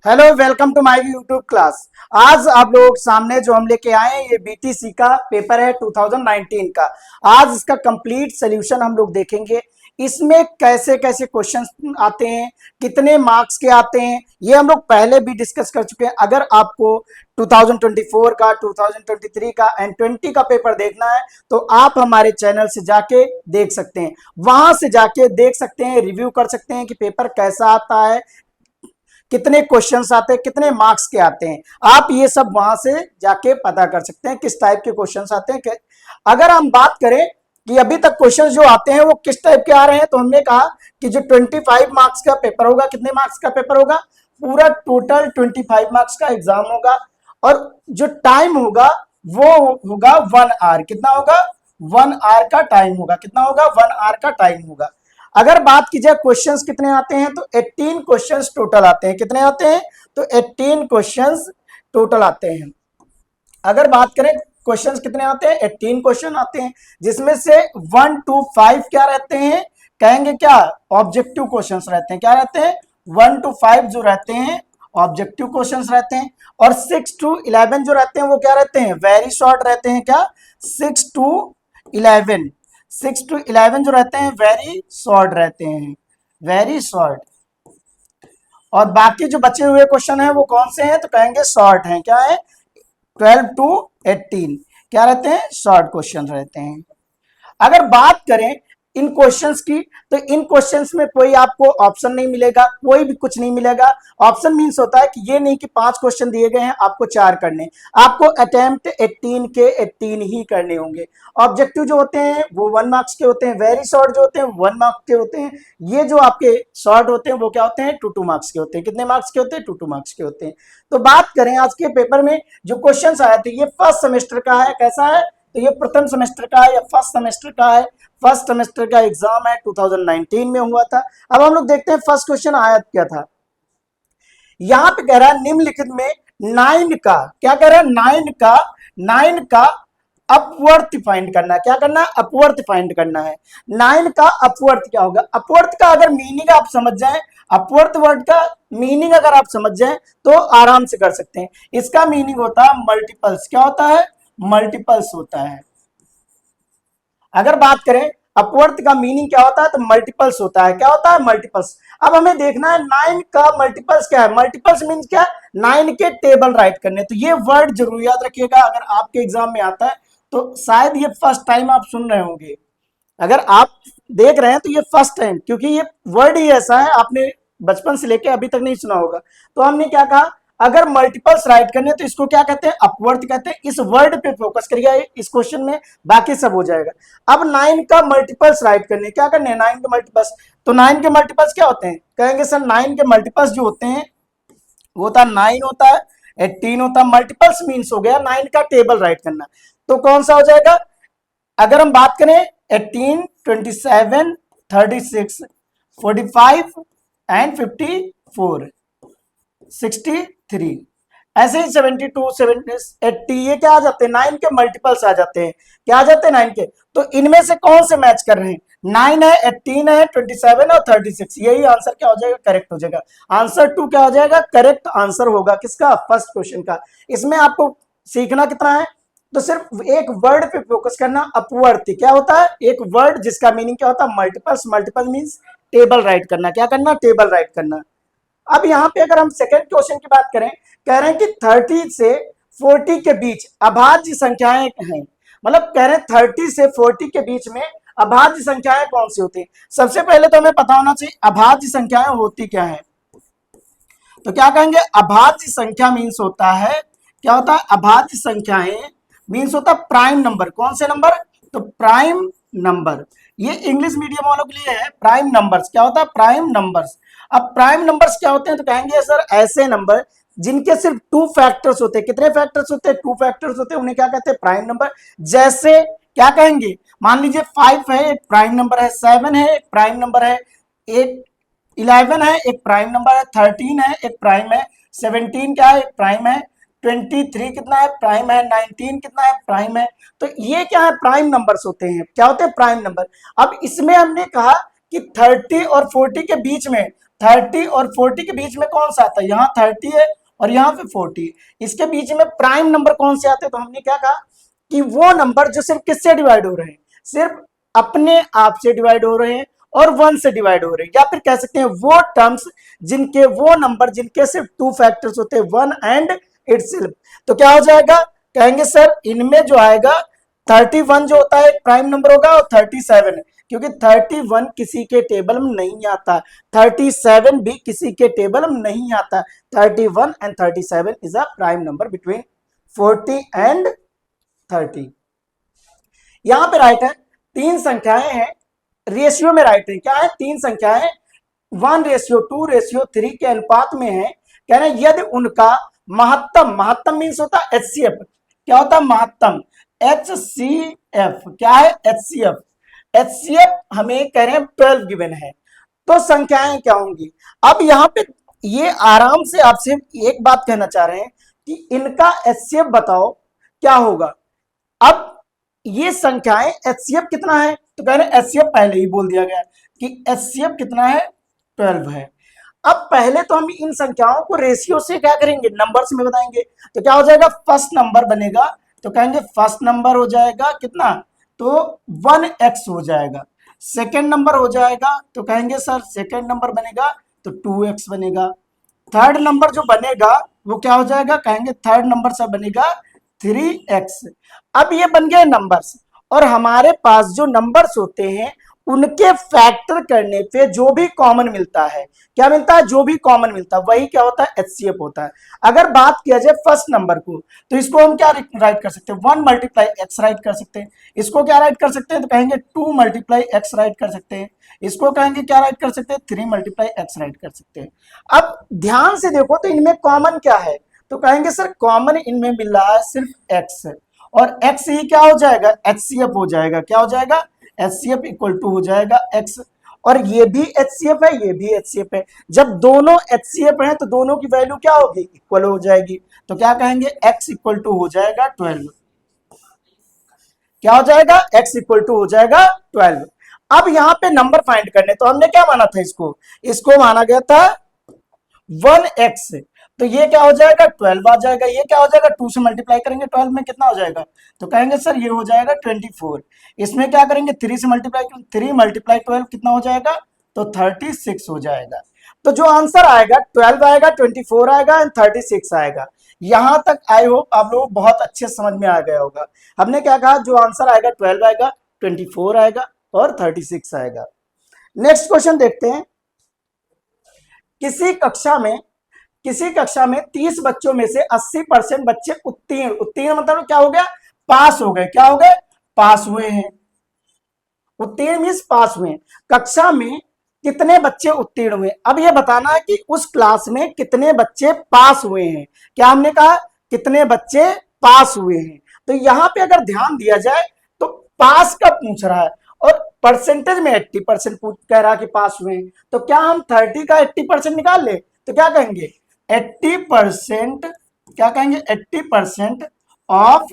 Hello, welcome to my YouTube class. आज आप लोग सामने जो हम लेके आए हैं ये बीटीसी का पेपर है 2019 का। आज इसका कंप्लीट सोल्यूशन हम लोग देखेंगे। इसमें कैसे कैसे क्वेश्चंस आते हैं, कितने मार्क्स के आते हैं, ये हम लोग पहले भी डिस्कस कर चुके हैं। अगर आपको 2024 का, 2023 का एंड 20 का पेपर देखना है तो आप हमारे चैनल से जाके देख सकते हैं। वहां से जाके देख सकते हैं, रिव्यू कर सकते हैं कि पेपर कैसा आता है, कितने क्वेश्चंस आते हैं, कितने मार्क्स के आते हैं। आप ये सब वहां से जाके पता कर सकते हैं किस टाइप के क्वेश्चंस आते हैं। अगर हम बात करें कि अभी तक क्वेश्चंस जो आते हैं वो किस टाइप के आ रहे हैं, तो हमने कहा कि जो 25 मार्क्स का पेपर होगा, कितने मार्क्स का पेपर होगा, पूरा टोटल 25 मार्क्स का एग्जाम होगा। और जो टाइम होगा वो होगा 1 आवर। कितना होगा? 1 आवर का टाइम होगा। कितना होगा? 1 आवर का टाइम होगा। अगर बात की जाए क्वेश्चंस कितने आते हैं तो 18 क्वेश्चंस टोटल आते हैं। कितने आते हैं? तो 18 क्वेश्चंस टोटल आते हैं। अगर बात करें क्वेश्चंस कितने आते हैं, 18 क्वेश्चन आते हैं, जिसमें से 1 to 5 क्या रहते हैं, कहेंगे क्या, ऑब्जेक्टिव क्वेश्चंस रहते हैं। क्या रहते हैं? 1 to 5 जो रहते हैं ऑब्जेक्टिव क्वेश्चंस रहते हैं। और 6 to 11 जो रहते हैं वो क्या रहते हैं, वेरी शॉर्ट रहते हैं। क्या? 6 to 11, 6 to 11 जो रहते हैं वेरी शॉर्ट रहते हैं, वेरी शॉर्ट। और बाकी जो बचे हुए क्वेश्चन है वो कौन से हैं, तो कहेंगे शॉर्ट हैं। क्या है? 12 to 18 क्या रहते हैं, शॉर्ट क्वेश्चन रहते हैं। अगर बात करें इन क्वेश्चंस की, तो इन क्वेश्चंस में कोई आपको ऑप्शन नहीं मिलेगा, कोई भी कुछ नहीं मिलेगा। ऑप्शन मींस होता है कि ये नहीं कि 5 क्वेश्चन दिए गए हैं आपको 4 करने, आपको अटेम्प्ट 18 के 18 ही करने होंगे। ऑब्जेक्टिव जो होते हैं वो 1 मार्क्स के होते हैं, वेरी शॉर्ट जो होते हैं 1 मार्क्स के होते हैं। ये जो आपके शॉर्ट होते हैं वो क्या होते हैं, 2 मार्क्स के होते हैं। कितने मार्क्स के होते हैं? 2 मार्क्स के होते हैं। तो बात करें आज के पेपर में जो क्वेश्चन आए थे, ये फर्स्ट सेमेस्टर का है। कैसा है? तो ये प्रथम सेमेस्टर का है या फर्स्ट सेमेस्टर का है। फर्स्ट सेमेस्टर का एग्जाम है, 2019 में हुआ था। अब हम लोग देखते हैं फर्स्ट क्वेश्चन आया क्या था। यहां पे कह रहा है निम्नलिखित में 9 का, क्या कह रहा है, 9 का अपवर्थ फाइंड करना है। क्या करना है? अपवर्थ फाइंड करना है। 9 का अपवर्थ क्या होगा? अपवर्थ का अगर मीनिंग आप समझ जाए, अपवर्थ वर्ड का मीनिंग अगर आप समझ जाए तो आराम से कर सकते हैं। इसका मीनिंग होता है मल्टीपल्स। क्या होता है? मल्टीपल्स होता है। अगर बात करें अपवर्थ का मीनिंग क्या होता है, तो मल्टीपल्स होता है। क्या होता है? मल्टीपल्स। अब हमें देखना है 9 का मल्टीपल्स क्या है। मल्टीपल्स मीन्स क्या? 9 के टेबल राइट करने। तो ये वर्ड जरूर याद रखिएगा, अगर आपके एग्जाम में आता है तो शायद ये फर्स्ट टाइम आप सुन रहे होंगे। अगर आप देख रहे हैं तो ये फर्स्ट टाइम, क्योंकि ये वर्ड ही ऐसा है, आपने बचपन से लेके अभी तक नहीं सुना होगा। तो हमने क्या कहा, अगर मल्टीपल्स राइट करने तो इसको क्या कहते हैं, अपवर्थ कहते हैं। इस वर्ड पे फोकस करिए इस क्वेश्चन में, बाकी सब हो जाएगा। अब 9 का मल्टीपल्स राइट करने, क्या करने हैं, 9 के मल्टीपल्स। तो 9 के मल्टीपल्स क्या होते हैं, कहेंगे सर 9 के मल्टीपल्स जो होते हैं वो होता है 9 होता है, 18 होता है। मल्टीपल्स मीन्स हो गया 9 का टेबल राइट करना। तो कौन सा हो जाएगा? अगर हम बात करें 18, 27, 36, 45 एंड 54, 63, ऐसे ही 72, 70, 80, ये क्या आ जाते हैं, 9 के मल्टीपल्स आ जाते हैं। क्या आ जाते हैं? 9 के। तो इनमें से कौन से मैच कर रहे हैं? 9 है, 18 है, 27 और 36। यही आंसर क्या हो जाएगा, करेक्ट हो जाएगा। आंसर 2 क्या हो जाएगा, करेक्ट आंसर होगा किसका, फर्स्ट क्वेश्चन का। इसमें आपको सीखना कितना है, तो सिर्फ एक वर्ड पे फोकस करना, अपवर्थ। क्या होता है? एक वर्ड जिसका मीनिंग क्या होता है, multiples. Multiple means table right करना। क्या करना? टेबल राइट करना। अब यहां पे अगर हम सेकंड क्वेश्चन की बात करें, कह रहे हैं कि 30 से 40 के बीच अभाज्य संख्याएं हैं। मतलब कह रहे हैं 30 से 40 के बीच में अभाज्य संख्याएं कौन सी होती हैं। सबसे पहले तो हमें पता होना चाहिए अभाज्य संख्याएं होती क्या है। तो क्या कहेंगे, अभाज्य संख्या मीन्स होता है, क्या होता है, अभाज्य संख्याएं मीन्स होता है प्राइम नंबर। कौन से नंबर? तो प्राइम नंबर। ये इंग्लिश मीडियम वालों के लिए है, प्राइम नंबर्स। क्या होता है? Prime numbers. अब प्राइम नंबर्स क्या होते हैं, तो कहेंगे सर ऐसे नंबर जिनके सिर्फ 2 फैक्टर्स होते हैं। कितने फैक्टर्स होते हैं? 2 फैक्टर्स होते हैं, उन्हें क्या कहते हैं, प्राइम नंबर। जैसे क्या कहेंगे, मान लीजिए 5 है, एक प्राइम नंबर है, 7 है, एक प्राइम नंबर है, 8, 11 है, एक प्राइम नंबर है, 13 है, एक प्राइम है, 17 क्या है, एक प्राइम है, 23 कितना है, प्राइम है, 19 कितना है, प्राइम है। तो ये क्या है, प्राइम नंबर्स होते हैं। क्या होते हैं? Prime number. अब इसमें हमने कहा कि 30 और 40 के बीच में, 30 और 40 के बीच में कौन सा आता है, यहाँ 30 है और यहाँ पे 40, इसके बीच में प्राइम नंबर कौन से आते हैं, तो हमने क्या कहा कि वो नंबर जो सिर्फ किससे डिवाइड हो रहे हैं, सिर्फ अपने आप से डिवाइड हो रहे हैं और 1 से डिवाइड हो रहे हैं, या फिर कह सकते हैं वो टर्म्स जिनके वो नंबर जिनके सिर्फ 2 फैक्टर्स होते हैं, 1 एंड इटसेल्फ। तो क्या हो जाएगा, कहेंगे सर इनमें जो आएगा 31 जो होता है प्राइम नंबर होगा और 37, क्योंकि 31 किसी के टेबल में नहीं आता, 37 भी किसी के टेबल में नहीं आता, 31 and 37 is a prime number between 40 and 30। यहां पे राइट है, तीन संख्याएं हैं, रेशियो में राइट है, क्या है, तीन संख्याएं 1:2:3 के अनुपात में है, कह रहे हैं यदि उनका महत्तम, महत्तम मीन्स होता है एचसीएफ, क्या होता है महत्तम, एचसीएफ क्या है, एचसीएफ, एचसीएफ हमें कह रहे हैं 12 गिवन है, तो संख्याएं क्या होंगी। अब यहां पे ये आराम से आपसे एक बात कहना चाह रहे हैं कि इनका एचसीएफ बताओ क्या होगा। अब ये संख्याएं एचसीएफ कितना है, तो कह रहे हैं एचसीएफ पहले ही बोल दिया गया कि एचसीएफ कितना है 12 है। अब पहले तो हम इन संख्याओं को रेशियो से क्या करेंगे, नंबर्स में बताएंगे, तो क्या हो जाएगा, फर्स्ट नंबर बनेगा तो कहेंगे फर्स्ट नंबर हो जाएगा कितना, तो 1x हो जाएगा, सेकेंड नंबर हो जाएगा तो कहेंगे सर सेकेंड नंबर बनेगा तो 2x बनेगा, थर्ड नंबर जो बनेगा वो क्या हो जाएगा, कहेंगे थर्ड नंबर से बनेगा 3x। अब ये बन गए नंबर्स, और हमारे पास जो नंबर्स होते हैं उनके फैक्टर करने पे जो भी कॉमन मिलता है, क्या मिलता है, जो भी कॉमन मिलता है वही क्या होता है, एचसीएफ होता है। अगर बात किया जाए फर्स्ट नंबर को, तो इसको हम क्या राइट कर सकते हैं, 1 मल्टीप्लाई एक्स राइट कर सकते हैं, इसको क्या राइट कर सकते हैं, तो कहेंगे 2 मल्टीप्लाई एक्स राइट कर सकते हैं, इसको कहेंगे क्या राइट कर सकते हैं, 3 मल्टीप्लाई एक्स राइट कर सकते हैं। अब ध्यान से देखो तो इनमें कॉमन क्या है, तो कहेंगे सर कॉमन इनमें मिल रहा है सिर्फ एक्स, और एक्स ही क्या हो जाएगा, एचसीएफ हो जाएगा, क्या हो जाएगा, एचसीएफ इक्वल टू हो जाएगा एक्स, और ये भी एचसीएफ है ये भी एचसीएफ है, जब दोनों एचसीएफ हैं तो दोनों की वैल्यू क्या होगी, इक्वल हो जाएगी, तो क्या कहेंगे एक्स इक्वल टू हो जाएगा 12, क्या हो जाएगा, एक्स इक्वल टू हो जाएगा 12। अब यहां पे नंबर फाइंड करने, तो हमने क्या माना था, इसको माना गया था 1x, तो ये क्या हो जाएगा 12 आ जाएगा, ये क्या हो जाएगा 2 से मल्टीप्लाई करेंगे 12 में कितना हो जाएगा, तो कहेंगे सर ये हो जाएगा 24, इसमें क्या करेंगे 3 से मल्टीप्लाई, 3 मल्टीप्लाई 12 कितना हो जाएगा, तो 36 हो जाएगा। तो जो आंसर आएगा 12 आएगा, 24 आएगा एंड 36 आएगा। यहां तक आई होप आप लोग बहुत अच्छे समझ में आ गया होगा। हमने क्या कहा, जो आंसर आएगा 12 आएगा, 24 आएगा और 36 आएगा। नेक्स्ट क्वेश्चन देखते हैं, किसी कक्षा में 30 बच्चों में से 80% बच्चे उत्तीर्ण, उत्तीर्ण मतलब क्या हो गया, पास हो गए, क्या हो गए, पास हुए हैं, उत्तीर्ण मीन्स पास हुए। कक्षा में कितने बच्चे उत्तीर्ण हुए, अब ये बताना है कि उस क्लास में कितने बच्चे पास हुए हैं, क्या हमने कहा कितने बच्चे पास हुए हैं। तो यहां पे अगर ध्यान दिया जाए तो पास का पूछ रहा है और परसेंटेज में 80% कह रहा है कि पास हुए हैं, तो क्या हम 30 का 80% निकाल ले, तो क्या कहेंगे 80%, क्या कहेंगे 80% ऑफ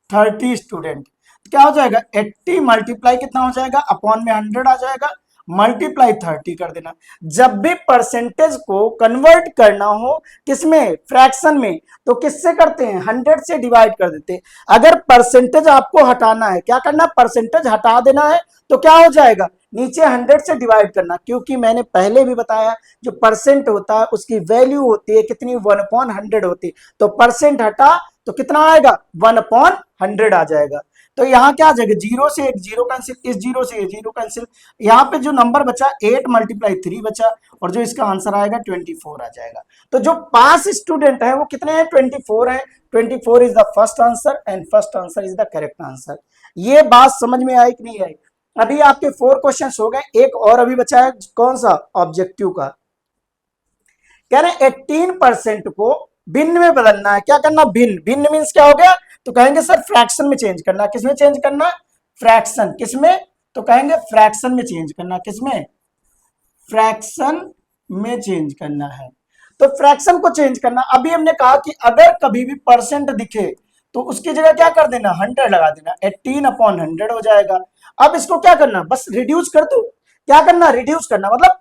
30 स्टूडेंट, क्या हो जाएगा 80 मल्टीप्लाई कितना हो जाएगा, अपॉन में 100 आ जाएगा, मल्टीप्लाई 30 कर देना। जब भी परसेंटेज को कन्वर्ट करना हो किसमें, फ्रैक्शन में, तो किससे करते हैं, 100 से डिवाइड कर देते हैं। अगर परसेंटेज आपको हटाना है, क्या करना, परसेंटेज हटा देना है, तो क्या हो जाएगा, नीचे 100 से डिवाइड करना, क्योंकि मैंने पहले भी बताया जो परसेंट होता है उसकी वैल्यू होती है कितनी, 1/100 होती है, तो परसेंट हटा तो कितना आएगा, 1/100 आ जाएगा। तो यहाँ क्या आ जाएगा, जीरो से एक जीरो कैंसिल, इस जीरो से ये जीरो कैंसिल, यहाँ पे जो नंबर बचा 8 मल्टीप्लाई 3 बचा, और जो इसका आंसर आएगा 24 आ जाएगा। तो जो पास स्टूडेंट है वो कितने हैं, 24 है, 24 is the first answer and first answer is the correct answer. ये बात समझ में आई कि नहीं आई। अभी आपके 4 क्वेश्चन हो गए, एक और अभी बचा है, कौन सा, ऑब्जेक्टिव का। कह रहे 18% को भिन्न में बदलना है, क्या करना, भिन्न, भिन्न मीन्स क्या हो गया, तो कहेंगे सर फ्रैक्शन में चेंज करना, किसमें चेंज करना, फ्रैक्शन, किसमें, तो कहेंगे फ्रैक्शन में चेंज करना, किसमें, फ्रैक्शन में चेंज करना है। तो फ्रैक्शन को चेंज करना, अभी हमने कहा कि अगर कभी भी परसेंट दिखे तो उसकी जगह क्या कर देना, 100 लगा देना, 18/100 हो जाएगा। अब इसको क्या करना, बस रिड्यूस कर दो, क्या करना, रिड्यूस करना, मतलब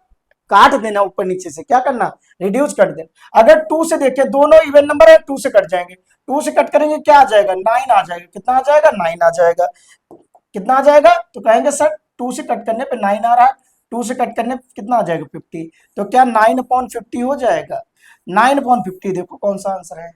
काट देना ऊपर नीचे से, क्या करना, रिड्यूस कर देना। अगर 2 से देखें, दोनों इवन नंबर है, 2 से कट जाएंगे, 2 से कट करेंगे क्या आ जाएगा, 9 आ जाएगा। कितना आ जाएगा, 9 आ जाएगा। कितना आ जाएगा, तो कहेंगे सर 2 से कट करने पे 9 आ रहा है, 2 से कट करने पे कितना आ जाएगा, 50। तो क्या 9/50 हो जाएगा, 9/50 देखो कौन सा आंसर है।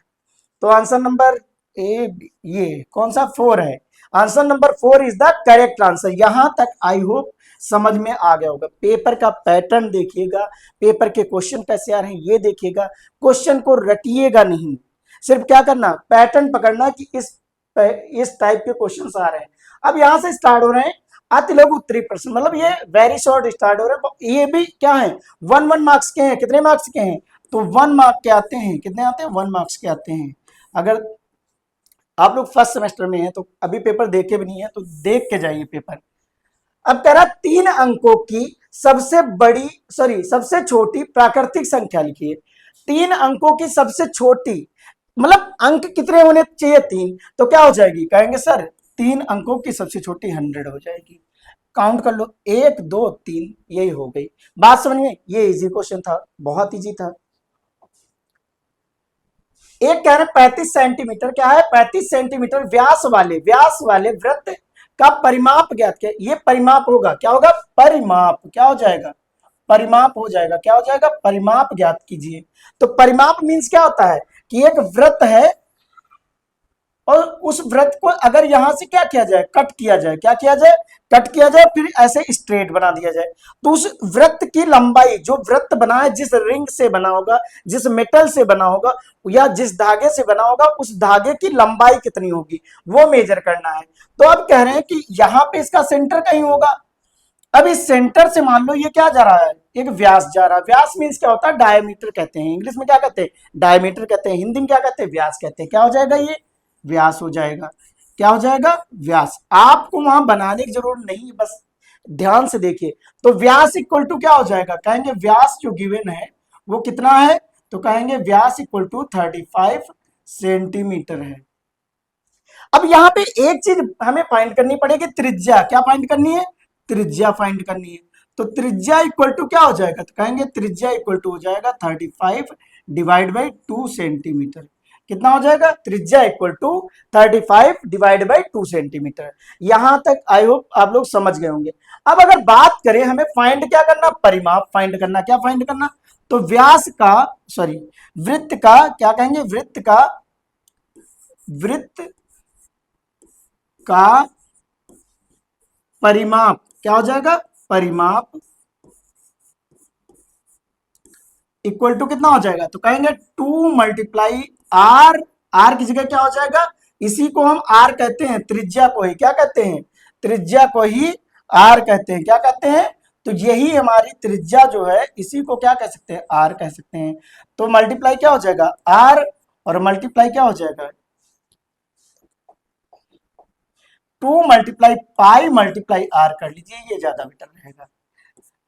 तो आंसर नंबर ए, ये कौन सा, 4 है। Answer number 4 is the correct answer. यहां तक आई होप समझ में आ गया होगा। पेपर का पैटर्न देखिएगा, पेपर के क्वेश्चन कैसे आ रहे हैं ये देखिएगा, क्वेश्चन को रटिएगा नहीं, सिर्फ क्या करना, पैटर्न पकड़ना कि इस टाइप के क्वेश्चन आ रहे हैं। अब यहां से स्टार्ट हो रहे हैं अति लघु उत्तरी प्रश्न, मतलब ये वेरी शॉर्ट स्टार्ट हो रहे हैं। ये भी क्या है, 1 मार्क्स के हैं। कितने मार्क्स के हैं, तो 1 मार्क के आते हैं। कितने आते हैं, 1 मार्क्स के आते हैं। अगर आप लोग फर्स्ट सेमेस्टर में हैं तो अभी पेपर देखे भी नहीं है तो देख के जाइए पेपर। अब कह रहा 3 अंकों की सबसे बड़ी, सॉरी सबसे छोटी प्राकृतिक संख्या लिखिए। 3 अंकों की सबसे छोटी, मतलब अंक कितने होने चाहिए, 3, तो क्या हो जाएगी, कहेंगे सर 3 अंकों की सबसे छोटी 100 हो जाएगी। काउंट कर लो, 1 2 3, यही हो गई बात, समझ में। ये इजी क्वेश्चन था, बहुत इजी था। एक कह रहे 35 सेंटीमीटर, क्या है, 35 सेंटीमीटर व्यास वाले वृत्त का परिमाप ज्ञात किया। ये परिमाप होगा, क्या होगा, परिमाप, क्या हो जाएगा, परिमाप हो जाएगा, क्या हो जाएगा, परिमाप ज्ञात कीजिए। तो परिमाप मीन्स क्या होता है कि एक वृत्त है और उस वृत्त को अगर यहां से क्या किया जाए, कट किया जाए, क्या किया जाए, कट किया जाए, फिर ऐसे स्ट्रेट बना दिया जाए, तो उस वृत्त की लंबाई, जो वृत्त बना है, जिस रिंग से बना होगा, जिस मेटल से बना होगा या जिस धागे से बना होगा, उस धागे की लंबाई कितनी होगी वो मेजर करना है। तो अब कह रहे हैं कि यहां पे इसका सेंटर कहीं होगा। अब इस सेंटर से मान लो ये क्या जा रहा है, एक व्यास जा रहा है। व्यास मीन्स क्या होता है, डायमीटर कहते हैं, इंग्लिश में क्या कहते हैं, डायमीटर कहते हैं, हिंदी में क्या कहते हैं, व्यास कहते हैं। क्या हो जाएगा, ये व्यास हो जाएगा। क्या हो जाएगा, व्यास। आपको वहां बनाने की जरूरत नहीं, बस ध्यान से देखिए। तो व्यास इक्वल टू क्या हो जाएगा, कहेंगे व्यास जो गिवन है वो कितना है, तो कहेंगे व्यास इक्वल टू 35 सेंटीमीटर है। अब यहां पे एक चीज हमें फाइंड करनी पड़ेगी, त्रिज्या। क्या फाइंड करनी है, त्रिज्या फाइंड करनी है। तो त्रिज्या इक्वल टू क्या हो जाएगा, तो कहेंगे त्रिज्या इक्वल टू हो जाएगा 35 डिवाइड बाई 2 सेंटीमीटर। कितना हो जाएगा, त्रिज्या equal to 35 divide by 2 centimetre. यहां तक आई होप आप लोग समझ गए होंगे। अब अगर बात करें हमें फाइंड क्या करना, परिमाप फाइंड करना। क्या फाइंड करना, तो व्यास का, सॉरी वृत्त का, क्या कहेंगे, वृत्त का, वृत्त का परिमाप, क्या हो जाएगा, परिमाप इक्वल टू कितना हो जाएगा, तो कहेंगे 2 मल्टीप्लाई आर। आर की जगह क्या हो जाएगा, इसी को हम आर कहते हैं, त्रिज्या को ही क्या कहते हैं, त्रिज्या को ही आर कहते हैं। क्या कहते हैं, तो यही हमारी त्रिज्या जो है इसी को क्या कह सकते हैं, आर कह सकते हैं। तो मल्टीप्लाई क्या हो जाएगा, आर, और मल्टीप्लाई क्या हो जाएगा, 2 मल्टीप्लाई पाई मल्टीप्लाई आर कर लीजिए, ये ज्यादा बेटर रहेगा।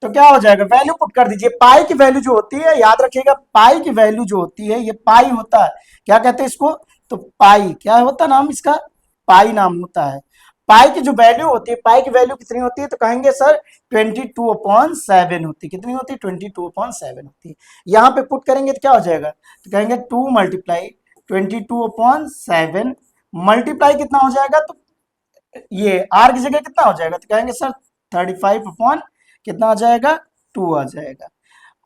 तो क्या हो जाएगा, वैल्यू पुट कर दीजिए। पाई की वैल्यू जो होती है, याद रखिएगा, पाई की वैल्यू जो होती है, ये पाई होता है, क्या कहते हैं इसको, तो पाई क्या होता है, नाम इसका पाई नाम होता है। पाई की जो वैल्यू होती है, पाई की वैल्यू कितनी होती है, तो कहेंगे सर 22/7 होती है। कितनी होती है, 22/7 होती है। यहाँ पे पुट करेंगे तो क्या हो जाएगा, तो कहेंगे 2 मल्टीप्लाई 22/7 मल्टीप्लाई कितना हो जाएगा, तो ये आर की जगह कितना हो जाएगा, तो कहेंगे सर 35 अपॉन कितना आ जाएगा, 2 आ जाएगा।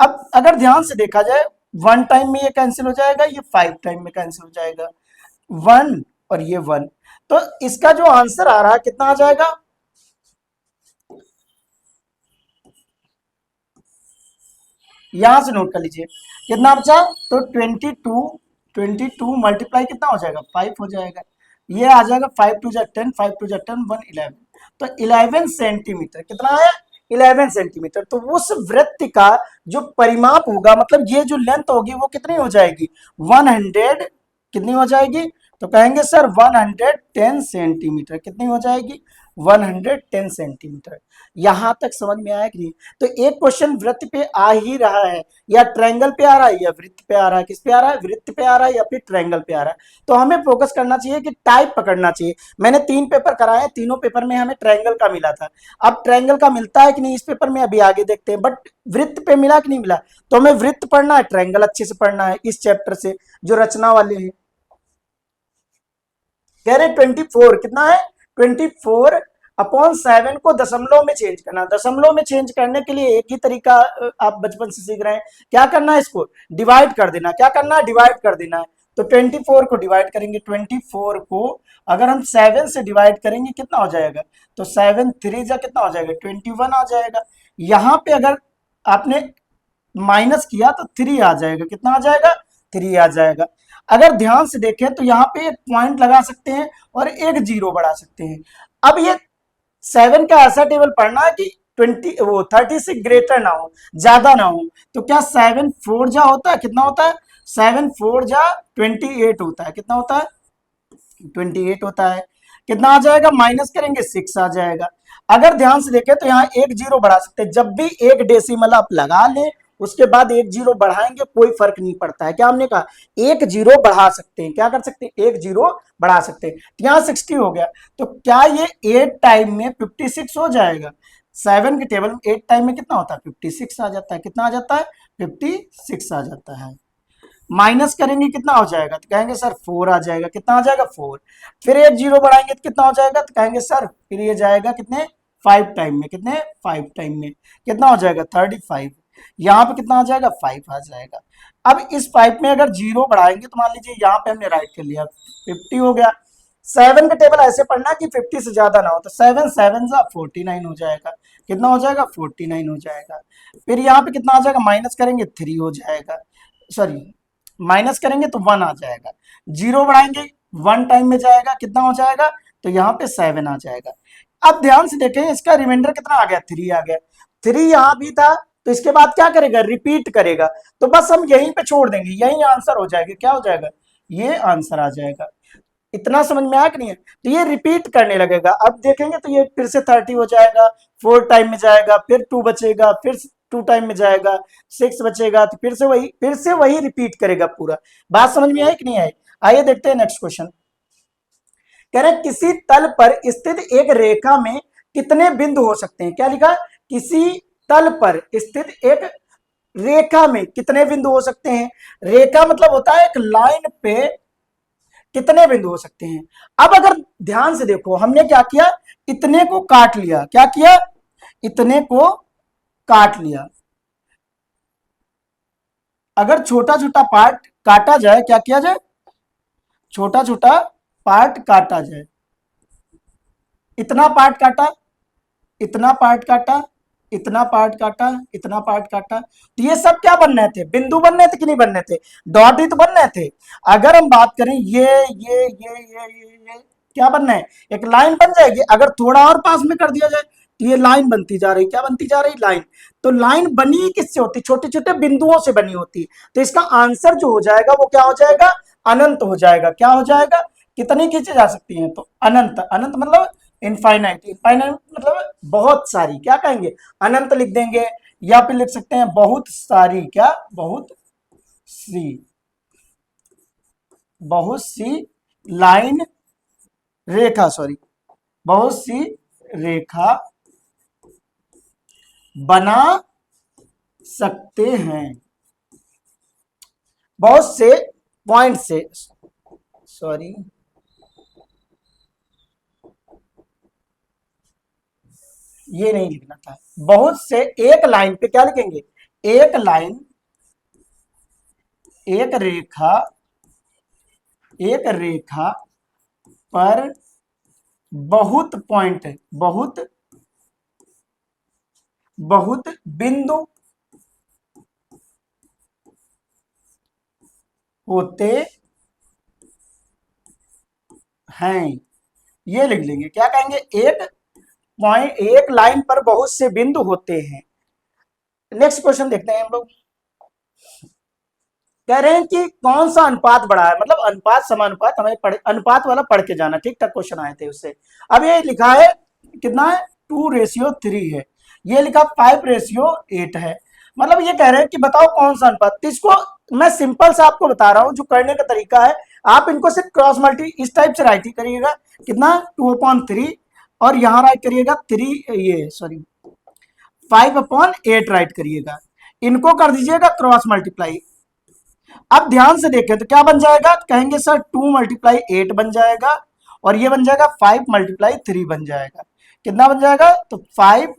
अब अगर ध्यान से देखा जाए, 1 टाइम में ये कैंसिल हो जाएगा, ये 5 टाइम में कैंसिल हो जाएगा, 1 और ये 1। तो इसका जो आंसर आ रहा है कितना आ जाएगा, यहां से नोट कर लीजिए कितना बचा, तो 22 मल्टीप्लाई कितना हो जाएगा, 5 हो जाएगा। ये आ जाएगा 5 2 जा 10, 5 2 जा 10, 1 11। तो 11 सेंटीमीटर कितना है, 11 सेंटीमीटर। तो उस वृत्त का जो परिमाप होगा, मतलब ये जो लेंथ होगी वो कितनी हो जाएगी, 100, कितनी हो जाएगी, तो कहेंगे सर 110 सेंटीमीटर। कितनी हो जाएगी, 110 सेंटीमीटर। यहां तक समझ में आया कि नहीं? तो एक क्वेश्चन वृत्त पे आ ही रहा है, या ट्रायंगल पे आ रहा है, या वृत्त पे आ रहा है। किस पे आ रहा है? वृत्त पे आ रहा है या फिर ट्रायंगल पे आ रहा है। तो हमें फोकस करना चाहिए कि टाइप पकड़ना चाहिए। मैंने 3 पेपर कराए, तीनों पेपर में हमें ट्रायंगल का मिला था। अब ट्रायंगल का मिलता है कि नहीं इस पेपर में, अभी आगे देखते हैं। बट वृत्त पे मिला कि नहीं मिला, तो हमें वृत्त पढ़ना है, ट्रायंगल अच्छे से पढ़ना है इस चैप्टर से जो रचना वाले हैं। कह रहे 24 कितना है? 24/7 को दशमलव में चेंज करना। दशमलव में चेंज करने के लिए एक ही तरीका आप बचपन से सीख रहे हैं। क्या करना है? इसको डिवाइड कर देना। क्या करना है? डिवाइड कर देना है। तो 24 को डिवाइड करेंगे, 24 को अगर हम 7 से डिवाइड करेंगे कितना हो जाएगा? तो 7 3 जा कितना हो जाएगा? 21 आ जाएगा। यहां पे अगर आपने माइनस किया तो 3 आ जाएगा। कितना आ जाएगा? 3 आ जाएगा। अगर ध्यान से देखें तो यहाँ पे एक पॉइंट लगा सकते हैं और एक जीरो बढ़ा सकते हैं। अब ये 7 का ऐसा टेबल पढ़ना है कि 30 से ग्रेटर ना हो, ज्यादा ना हो। तो क्या 7 4 जा होता है? कितना होता है? 7 4 जा 28 होता है। कितना होता है? 28 होता है। कितना आ जाएगा? माइनस करेंगे 6 आ जाएगा। अगर ध्यान से देखें तो यहाँ एक जीरो बढ़ा सकते हैं। जब भी एक डेसिमल आप लगा लें उसके बाद एक जीरो बढ़ाएंगे कोई फर्क नहीं पड़ता है। क्या हमने कहा? एक जीरो बढ़ा सकते हैं। क्या कर सकते हैं? एक जीरो बढ़ा सकते हैं। तो यहाँ 60 हो गया। तो क्या ये 8 टाइम में 56 हो जाएगा? 7 के टेबल में 8 टाइम में कितना होता है? 56 आ जाता है। कितना आ जाता है? 56 आ जाता है। माइनस करेंगे कितना हो जाएगा? तो कहेंगे सर 4 आ जाएगा। कितना आ जाएगा? 4। फिर एक जीरो बढ़ाएंगे तो कितना हो जाएगा? तो कहेंगे सर फिर ये जाएगा कितने? 5 टाइम में। कितने? 5 टाइम में। कितना हो जाएगा? 35। यहाँ पे कितना आ जाएगा? 5 आ जाएगा। अब इस 5 में अगर जीरो बढ़ाएंगे तो मान लीजिए यहाँ पे हमने राइट कर लिया, 50 हो गया। 7 का टेबल ऐसे पढ़ना कि 50 से ज्यादा ना हो। तो 7 7 जा 49 हो जाएगा। कितना हो जाएगा? 49 हो जाएगा। फिर यहाँ पे कितना आ जाएगा? माइनस करेंगे 3 हो जाएगा। सॉरी, माइनस करेंगे तो 1 आ जाएगा। जीरो बढ़ाएंगे 1 टाइम में जाएगा। कितना हो जाएगा? तो यहाँ पे 7 आ जाएगा। अब ध्यान से देखें इसका रिमाइंडर कितना आ गया? 3 आ गया। 3 यहाँ भी था तो इसके बाद क्या करेगा? रिपीट करेगा। तो बस हम यहीं पे छोड़ देंगे, यही आंसर हो जाएगा। क्या हो जाएगा? ये आंसर आ जाएगा। इतना समझ में आया कि नहीं है? तो ये रिपीट करने लगेगा। अब देखेंगे तो ये फिर से 30 हो जाएगा, 4 टाइम में जाएगा, फिर 2 बचेगा, फिर 2 टाइम में जाएगा, 6 बचेगा, तो फिर से वही रिपीट करेगा पूरा। बात समझ में आई कि नहीं आई? आइए देखते हैं नेक्स्ट क्वेश्चन। कह रहे किसी तल पर स्थित एक रेखा में कितने बिंदु हो सकते हैं? क्या लिखा? किसी तल पर स्थित एक रेखा में कितने बिंदु हो सकते हैं? रेखा मतलब होता है एक लाइन पे कितने बिंदु हो सकते हैं। अब अगर ध्यान से देखो हमने क्या किया? इतने को काट लिया। क्या किया? इतने को काट लिया। अगर छोटा छोटा पार्ट काटा जाए, क्या किया जाए? छोटा छोटा पार्ट काटा जाए। इतना पार्ट काटा, इतना पार्ट काटा, इतना पार्ट काटा, इतना पार्ट काटा, तो ये सब क्या बन रहे थे? बिंदु बन रहे थे कि नहीं बन रहे थे? डॉट ही तो बन रहे थे। अगर हम बात करें ये क्या बन रहे हैं? एक लाइन बन जाएगी। अगर थोड़ा और पास में कर दिया जाए तो ये लाइन बनती जा रही। क्या बनती जा रही? लाइन। तो लाइन बनी किससे होती? छोटे छोटे बिंदुओं से बनी होती। तो इसका आंसर जो हो जाएगा वो क्या हो जाएगा? अनंत हो जाएगा। क्या हो जाएगा? कितनी खींची जा सकती हैं? तो अनंत। अनंत मतलब इनफाइनाइट। इनफाइनाइट मतलब बहुत सारी। क्या कहेंगे? अनंत लिख देंगे। या फिर लिख सकते हैं बहुत सारी। क्या? बहुत सी। बहुत सी लाइन, रेखा, सॉरी, बहुत सी रेखा बना सकते हैं। बहुत से पॉइंट से, सॉरी, ये नहीं लिखना था। बहुत से एक लाइन पे क्या लिखेंगे? एक लाइन, एक रेखा, एक रेखा पर बहुत पॉइंट, बहुत बहुत बिंदु होते हैं। ये लिख लेंगे। क्या कहेंगे? एक पॉइंट, एक लाइन पर बहुत से बिंदु होते हैं। नेक्स्ट क्वेश्चन देखते हैं हम लोग। कह रहे हैं कि कौन सा अनुपात बड़ा है? मतलब अनुपात समानुपात हमें अनुपात वाला पढ़ के जाना। ठीक ठाक क्वेश्चन आए थे उससे। अब ये लिखा है कितना है 2:3 है, ये लिखा 5:8 है। मतलब ये कह रहे हैं कि बताओ कौन सा अनुपात। तो इसको मैं सिंपल सा आपको बता रहा हूं जो करने का तरीका है, आप इनको सिर्फ क्रॉस मल्टी इस टाइप से राइट ही करिएगा, कितना 2/3 और यहां राइट करिएगा 3, ये सॉरी 5/8 राइट करिएगा, इनको कर दीजिएगा क्रॉस मल्टीप्लाई। अब ध्यान से देखें तो क्या बन जाएगा, कहेंगे सर 2 × 8 बन जाएगा और ये बन जाएगा 5 × 3 बन जाएगा। कितना बन जाएगा, तो 5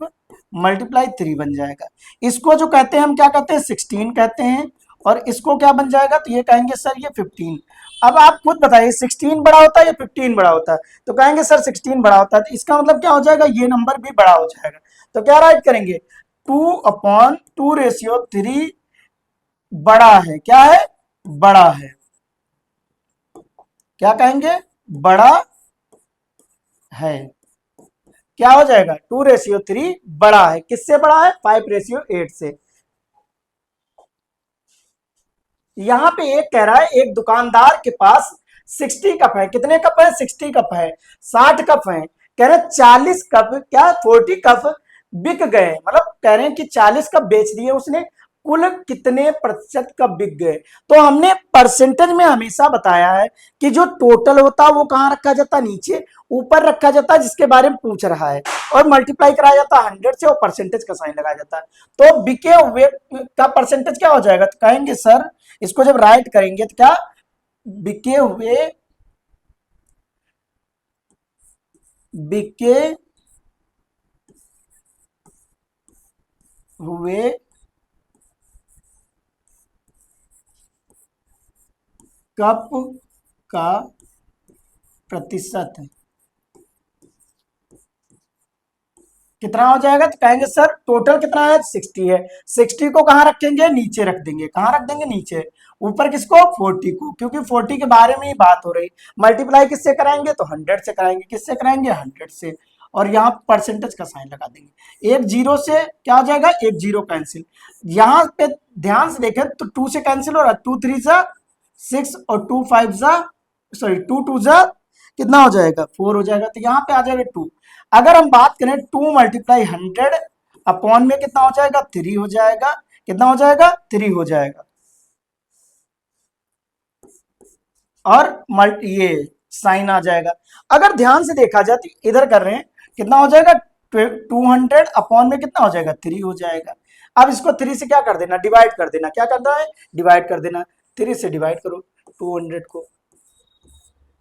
× 3 बन जाएगा। इसको जो कहते हैं हम क्या कहते हैं 16 कहते हैं, और इसको क्या बन जाएगा, तो ये कहेंगे सर ये 15। अब आप खुद बताइए 16 बड़ा होता है या 15 बड़ा होता है, तो कहेंगे सर 16 बड़ा होता है। तो इसका मतलब क्या हो जाएगा, ये नंबर भी बड़ा हो जाएगा। तो क्या राइट करेंगे 2/2/3 बड़ा है, क्या है, बड़ा है, क्या कहेंगे, बड़ा है। क्या हो जाएगा 2:3 बड़ा है, किससे बड़ा है, 5:8 से। यहां पे एक कह रहा है एक दुकानदार के पास 60 कप है, कितने कप है, 60 कप है, 60 कप है। कह रहे 40 कप, क्या 40 कप बिक गए, मतलब कह रहे हैं कि 40 कप बेच दिए उसने, कुल कितने प्रतिशत कप बिक गए। तो हमने परसेंटेज में हमेशा बताया है कि जो टोटल होता है वो कहाँ रखा जाता है, नीचे, ऊपर रखा जाता है जिसके बारे में पूछ रहा है, और मल्टीप्लाई कराया जाता है 100 से और परसेंटेज का साइन लगाया जाता है। तो बिके हुए का परसेंटेज क्या हो जाएगा, तो कहेंगे सर इसको जब राइट करेंगे तो क्या, बिके हुए कप का प्रतिशत कितना हो जाएगा, तो कहेंगे सर टोटल कितना है 60 है, 60 को कहां रखेंगे, नीचे रख देंगे, कहां रख देंगे, नीचे। ऊपर किसको, 40 को, क्योंकि 40 के बारे में ही बात हो रही। मल्टीप्लाई किससे कराएंगे, तो 100 से कराएंगे, किससे कराएंगे, 100 से, और यहाँ परसेंटेज का साइन लगा देंगे। एक जीरो से क्या हो जाएगा, एक जीरो कैंसिल। यहाँ पे ध्यान से देखें तो 2 से कैंसिल हो रहा है, 2 3 जा 6 और 2 5 जा, सॉरी 2 2 जा कितना हो जाएगा, 4 हो जाएगा। तो यहाँ पे आ जाएगा 2। अगर हम बात करें 2 × 100 अपॉन में कितना हो जाएगा, 3 हो जाएगा, कितना हो जाएगा, 3 हो जाएगा। और मल्टी ये साइन आ जाएगा। अगर ध्यान से देखा जाए तो इधर कर रहे हैं, कितना हो जाएगा 200 अपॉन में कितना हो जाएगा, 3 हो जाएगा। अब इसको 3 से क्या कर देना, डिवाइड कर देना, क्या करना है, डिवाइड कर देना, 3 से डिवाइड करो 200 को,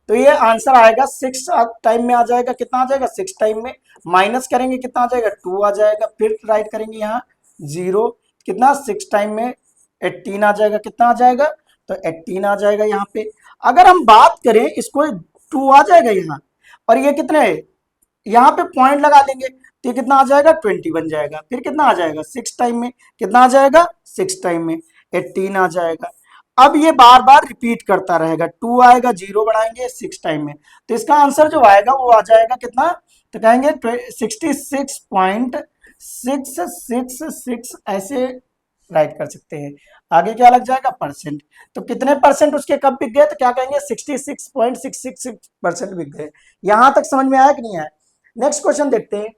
तो ये आंसर आएगा 6 टाइम में आ जाएगा, कितना आ जाएगा 6 टाइम में। माइनस करेंगे कितना आ जाएगा, 2 आ जाएगा, फिर राइट करेंगे यहाँ 0, कितना 6 टाइम में 18 आ जाएगा, कितना आ जाएगा, तो 18 आ जाएगा यहाँ पे। अगर हम बात करें इसको 2 आ जाएगा यहाँ, और ये कितने, यहाँ पे पॉइंट लगा देंगे तो ये कितना आ जाएगा 20 बन जाएगा, फिर कितना आ जाएगा 6 टाइम में, कितना आ जाएगा 6 टाइम में 18 आ जाएगा। अब ये बार बार रिपीट करता रहेगा, 2 आएगा, 0 बढ़ाएंगे 6 टाइम में, तो इसका आंसर जो आएगा वो आ जाएगा कितना, तो कहेंगे 66.666 ऐसे राइट कर सकते हैं। आगे क्या लग जाएगा, परसेंट। तो कितने परसेंट उसके कब बिक गए, तो क्या कहेंगे 66.666% बिक गए। यहां तक समझ में आया कि नहीं आया। नेक्स्ट क्वेश्चन देखते हैं।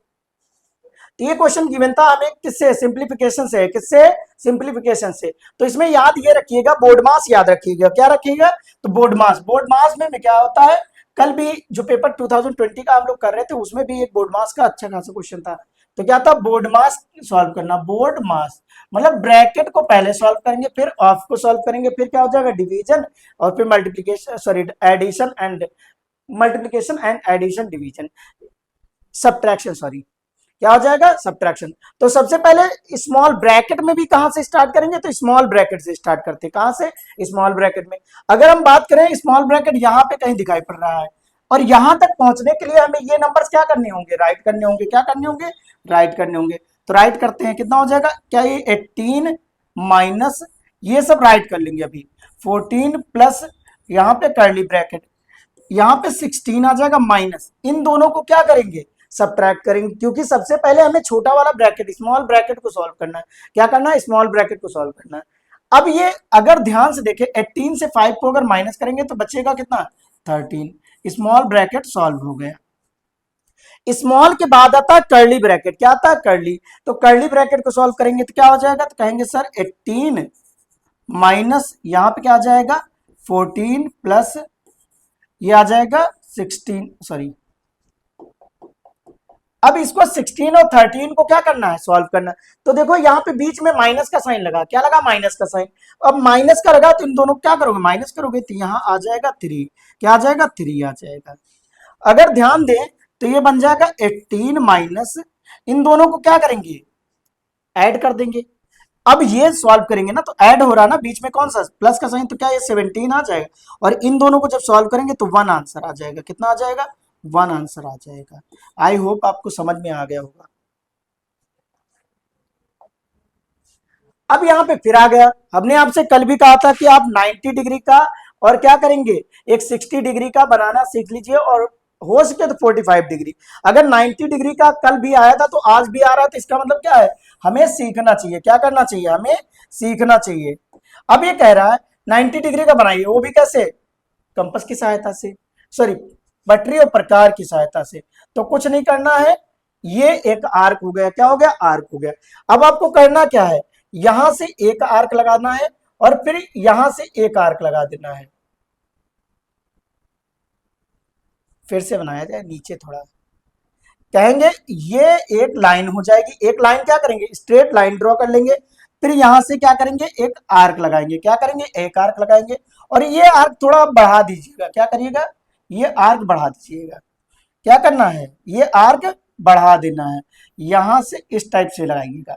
तो ये क्वेश्चन गिवन था हमें किससे, सिंप्लीफिकेशन से, किससे, सिंप्लीफिकेशन से। तो इसमें याद ये रखिएगा, बोर्ड मास याद रखिएगा, क्या रखिएगा, तो बोर्ड मास। बोर्ड मास में क्या होता है, कल भी जो पेपर 2020 का हम लोग कर रहे थे उसमें भी एक बोर्ड मास का अच्छा खासा क्वेश्चन था। तो क्या था, बोर्ड मास सॉल्व करना। बोर्ड मास मतलब ब्रैकेट को पहले सॉल्व करेंगे, फिर ऑफ को सॉल्व करेंगे, फिर क्या हो जाएगा डिवीजन, और फिर multiplication, sorry addition and multiplication and addition, division, subtraction, sorry क्या हो जाएगा, सब्ट्रैक्शन। तो सबसे पहले स्मॉल ब्रैकेट में भी कहां से स्टार्ट करेंगे, तो स्मॉल ब्रैकेट से स्टार्ट करते हैं, कहां से, स्मॉल ब्रैकेट में। अगर हम बात करें स्मॉल ब्रैकेट यहां पे कहीं दिखाई पड़ रहा है, और यहां तक पहुंचने के लिए हमें ये नंबर्स क्या करने होंगे, राइट करने होंगे, क्या करने होंगे, राइट करने होंगे। तो राइट करते हैं, कितना हो जाएगा, क्या ये 18 माइनस, ये सब राइट कर लेंगे अभी, 14 प्लस यहाँ पे कर्ली ब्रैकेट, यहाँ पे 16 आ जाएगा माइनस, इन दोनों को क्या करेंगे, सब्ट्रैक्ट करेंगे, क्योंकि सबसे पहले हमें छोटा वाला ब्रैकेट, स्मॉल ब्रैकेट को सॉल्व करना है। क्या करना है, स्मॉल ब्रैकेट को सॉल्व करना है। अब ये अगर ध्यान से देखें 18 से 5 को अगर माइनस करेंगे तो बचेगा कितना, 13। स्मॉल ब्रैकेट सॉल्व हो गया। स्मॉल के बाद आता है कर्ली ब्रैकेट, क्या आता है कर्ली, तो कर्ली ब्रैकेट को सॉल्व करेंगे तो क्या हो जाएगा, तो कहेंगे सर 18 माइनस यहां पे क्या आ जाएगा 14 प्लस ये आ जाएगा 16, सॉरी अब इसको 16 और 13 को क्या करना है, सॉल्व करना है। तो देखो यहाँ पे बीच में माइनस का साइन लगा, क्या लगा, माइनस का साइन। अब माइनस का लगा तो इन दोनों को क्या करोगे, माइनस करोगे तो यहाँ आ जाएगा 3, क्या आ जाएगा 3 आ जाएगा। अगर ध्यान दें तो ये बन जाएगा 18 माइनस, इन दोनों को क्या करेंगे, ऐड कर देंगे। अब ये सॉल्व करेंगे ना तो ऐड हो रहा ना बीच में कौन सा प्लस का साइन, तो क्या ये 17 आ जाएगा, और इन दोनों को जब सॉल्व करेंगे तो 1 आंसर आ जाएगा, कितना आ जाएगा 1 आंसर आ जाएगा। आई होप आपको समझ में आ गया होगा। अब यहाँ पे फिर आ गया, हमने आपसे कल भी कहा था कि आप 90 डिग्री का और क्या करेंगे, एक 60 डिग्री का बनाना सीख लीजिए, और हो सके तो 45 डिग्री। अगर 90 डिग्री का कल भी आया था तो आज भी आ रहा है, तो इसका मतलब क्या है, हमें सीखना चाहिए, क्या करना चाहिए, हमें सीखना चाहिए। अब ये कह रहा है 90 डिग्री का बनाइए, वो भी कैसे, कंपास की सहायता से, सॉरी पटरी और प्रकार की सहायता से। तो कुछ नहीं करना है, ये एक आर्क हो गया, क्या हो गया, आर्क हो गया। अब आपको करना क्या है, यहां से एक आर्क लगाना है और फिर यहां से एक आर्क लगा देना है। फिर से बनाया जाए नीचे थोड़ा, कहेंगे ये एक लाइन हो जाएगी, एक लाइन क्या करेंगे, स्ट्रेट लाइन ड्रॉ कर लेंगे, फिर यहां से क्या करेंगे, एक आर्क लगाएंगे, क्या करेंगे, एक आर्क लगाएंगे, और ये आर्क थोड़ा बढ़ा दीजिएगा, क्या करिएगा, ये आर्क बढ़ा दीजिएगा, क्या करना है, ये आर्क बढ़ा देना है, यहां से इस टाइप से लगाइएगा।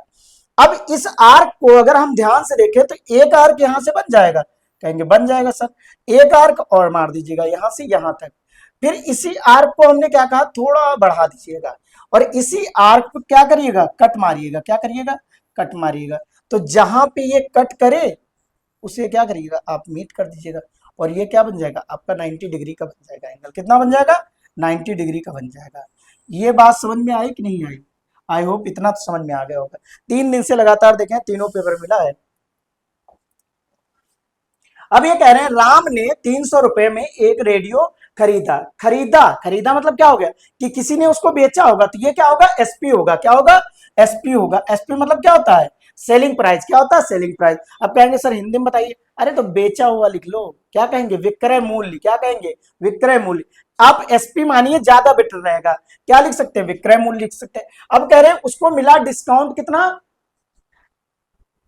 अब इस आर्क को अगर हम ध्यान से देखें तो एक आर्क यहां से बन जाएगा, कहेंगे बन जाएगा सर, एक आर्क और मार दीजिएगा यहां से यहां तक, फिर इसी आर्क को हमने क्या कहा, थोड़ा बढ़ा दीजिएगा, और इसी आर्क को क्या करिएगा, कट मारिएगा, क्या करिएगा, कट मारिएगा। तो जहां पे ये कट करे उसे क्या करिएगा, आप मीट कर दीजिएगा, और ये क्या बन जाएगा, आपका 90 डिग्री का बन जाएगा एंगल, कितना बन जाएगा, 90 डिग्री का बन जाएगा। ये बात समझ में आई कि नहीं आई, आई होप इतना तो समझ में आ गया होगा। 3 दिन से लगातार देखें तीनों पेपर मिला है। अब ये कह रहे हैं राम ने 300 रुपए में एक रेडियो खरीदा, खरीदा खरीदा मतलब क्या हो गया, कि किसी ने उसको बेचा होगा, तो ये क्या होगा, एसपी होगा, क्या होगा, एसपी होगा। एसपी मतलब क्या होता है, सेलिंग प्राइस, क्या होता है, सेलिंग प्राइस। अब कहेंगे सर हिंदी में बताइए, अरे तो बेचा हुआ लिख लो, क्या कहेंगे, विक्रय मूल्य, क्या कहेंगे, विक्रय मूल्य। आप एसपी मानिए ज्यादा बेटर रहेगा, क्या लिख सकते हैं, विक्रय मूल्य लिख सकते हैं। अब कह रहे हैं उसको मिला डिस्काउंट कितना,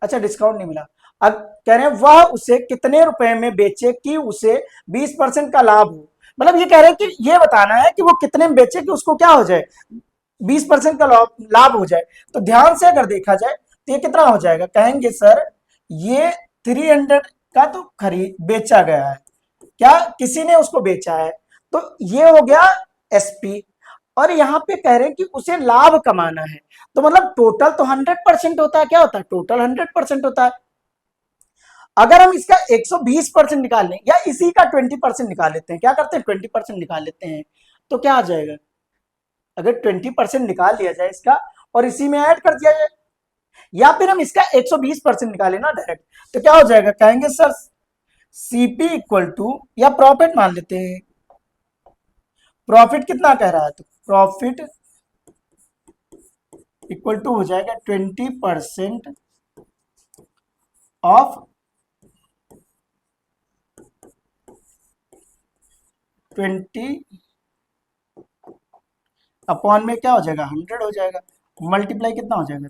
अच्छा डिस्काउंट नहीं मिला, अब कह रहे हैं वह उसे कितने रुपए में बेचे कि उसे 20% का लाभ हो। मतलब ये कह रहे हैं कि ये बताना है कि वो कितने में बेचे कि उसको क्या हो जाए, 20% का लाभ हो जाए। तो ध्यान से अगर देखा जाए तो ये कितना हो जाएगा, कहेंगे सर ये 300 का तो खरीद बेचा गया है, क्या किसी ने उसको बेचा है, तो ये हो गया एसपी। और यहाँ पे कह रहे हैं कि उसे लाभ कमाना है, तो मतलब टोटल तो 100% होता है, क्या होता है, टोटल 100% होता है। अगर हम इसका 120% निकाल लें या इसी का 20% निकाल लेते हैं, क्या करते हैं 20% निकाल लेते हैं, तो क्या आ जाएगा, अगर 20% निकाल लिया जाए इसका और इसी में ऐड कर दिया जाए, या फिर हम इसका 120% निकालें ना डायरेक्ट, तो क्या हो जाएगा, कहेंगे सर सीपी इक्वल टू, या प्रॉफिट मान लेते हैं, प्रॉफिट कितना कह रहा है, तो प्रॉफिट इक्वल टू हो जाएगा 20% ऑफ 20 अपॉन में क्या हो जाएगा 100 हो जाएगा, मल्टीप्लाई कितना हो जाएगा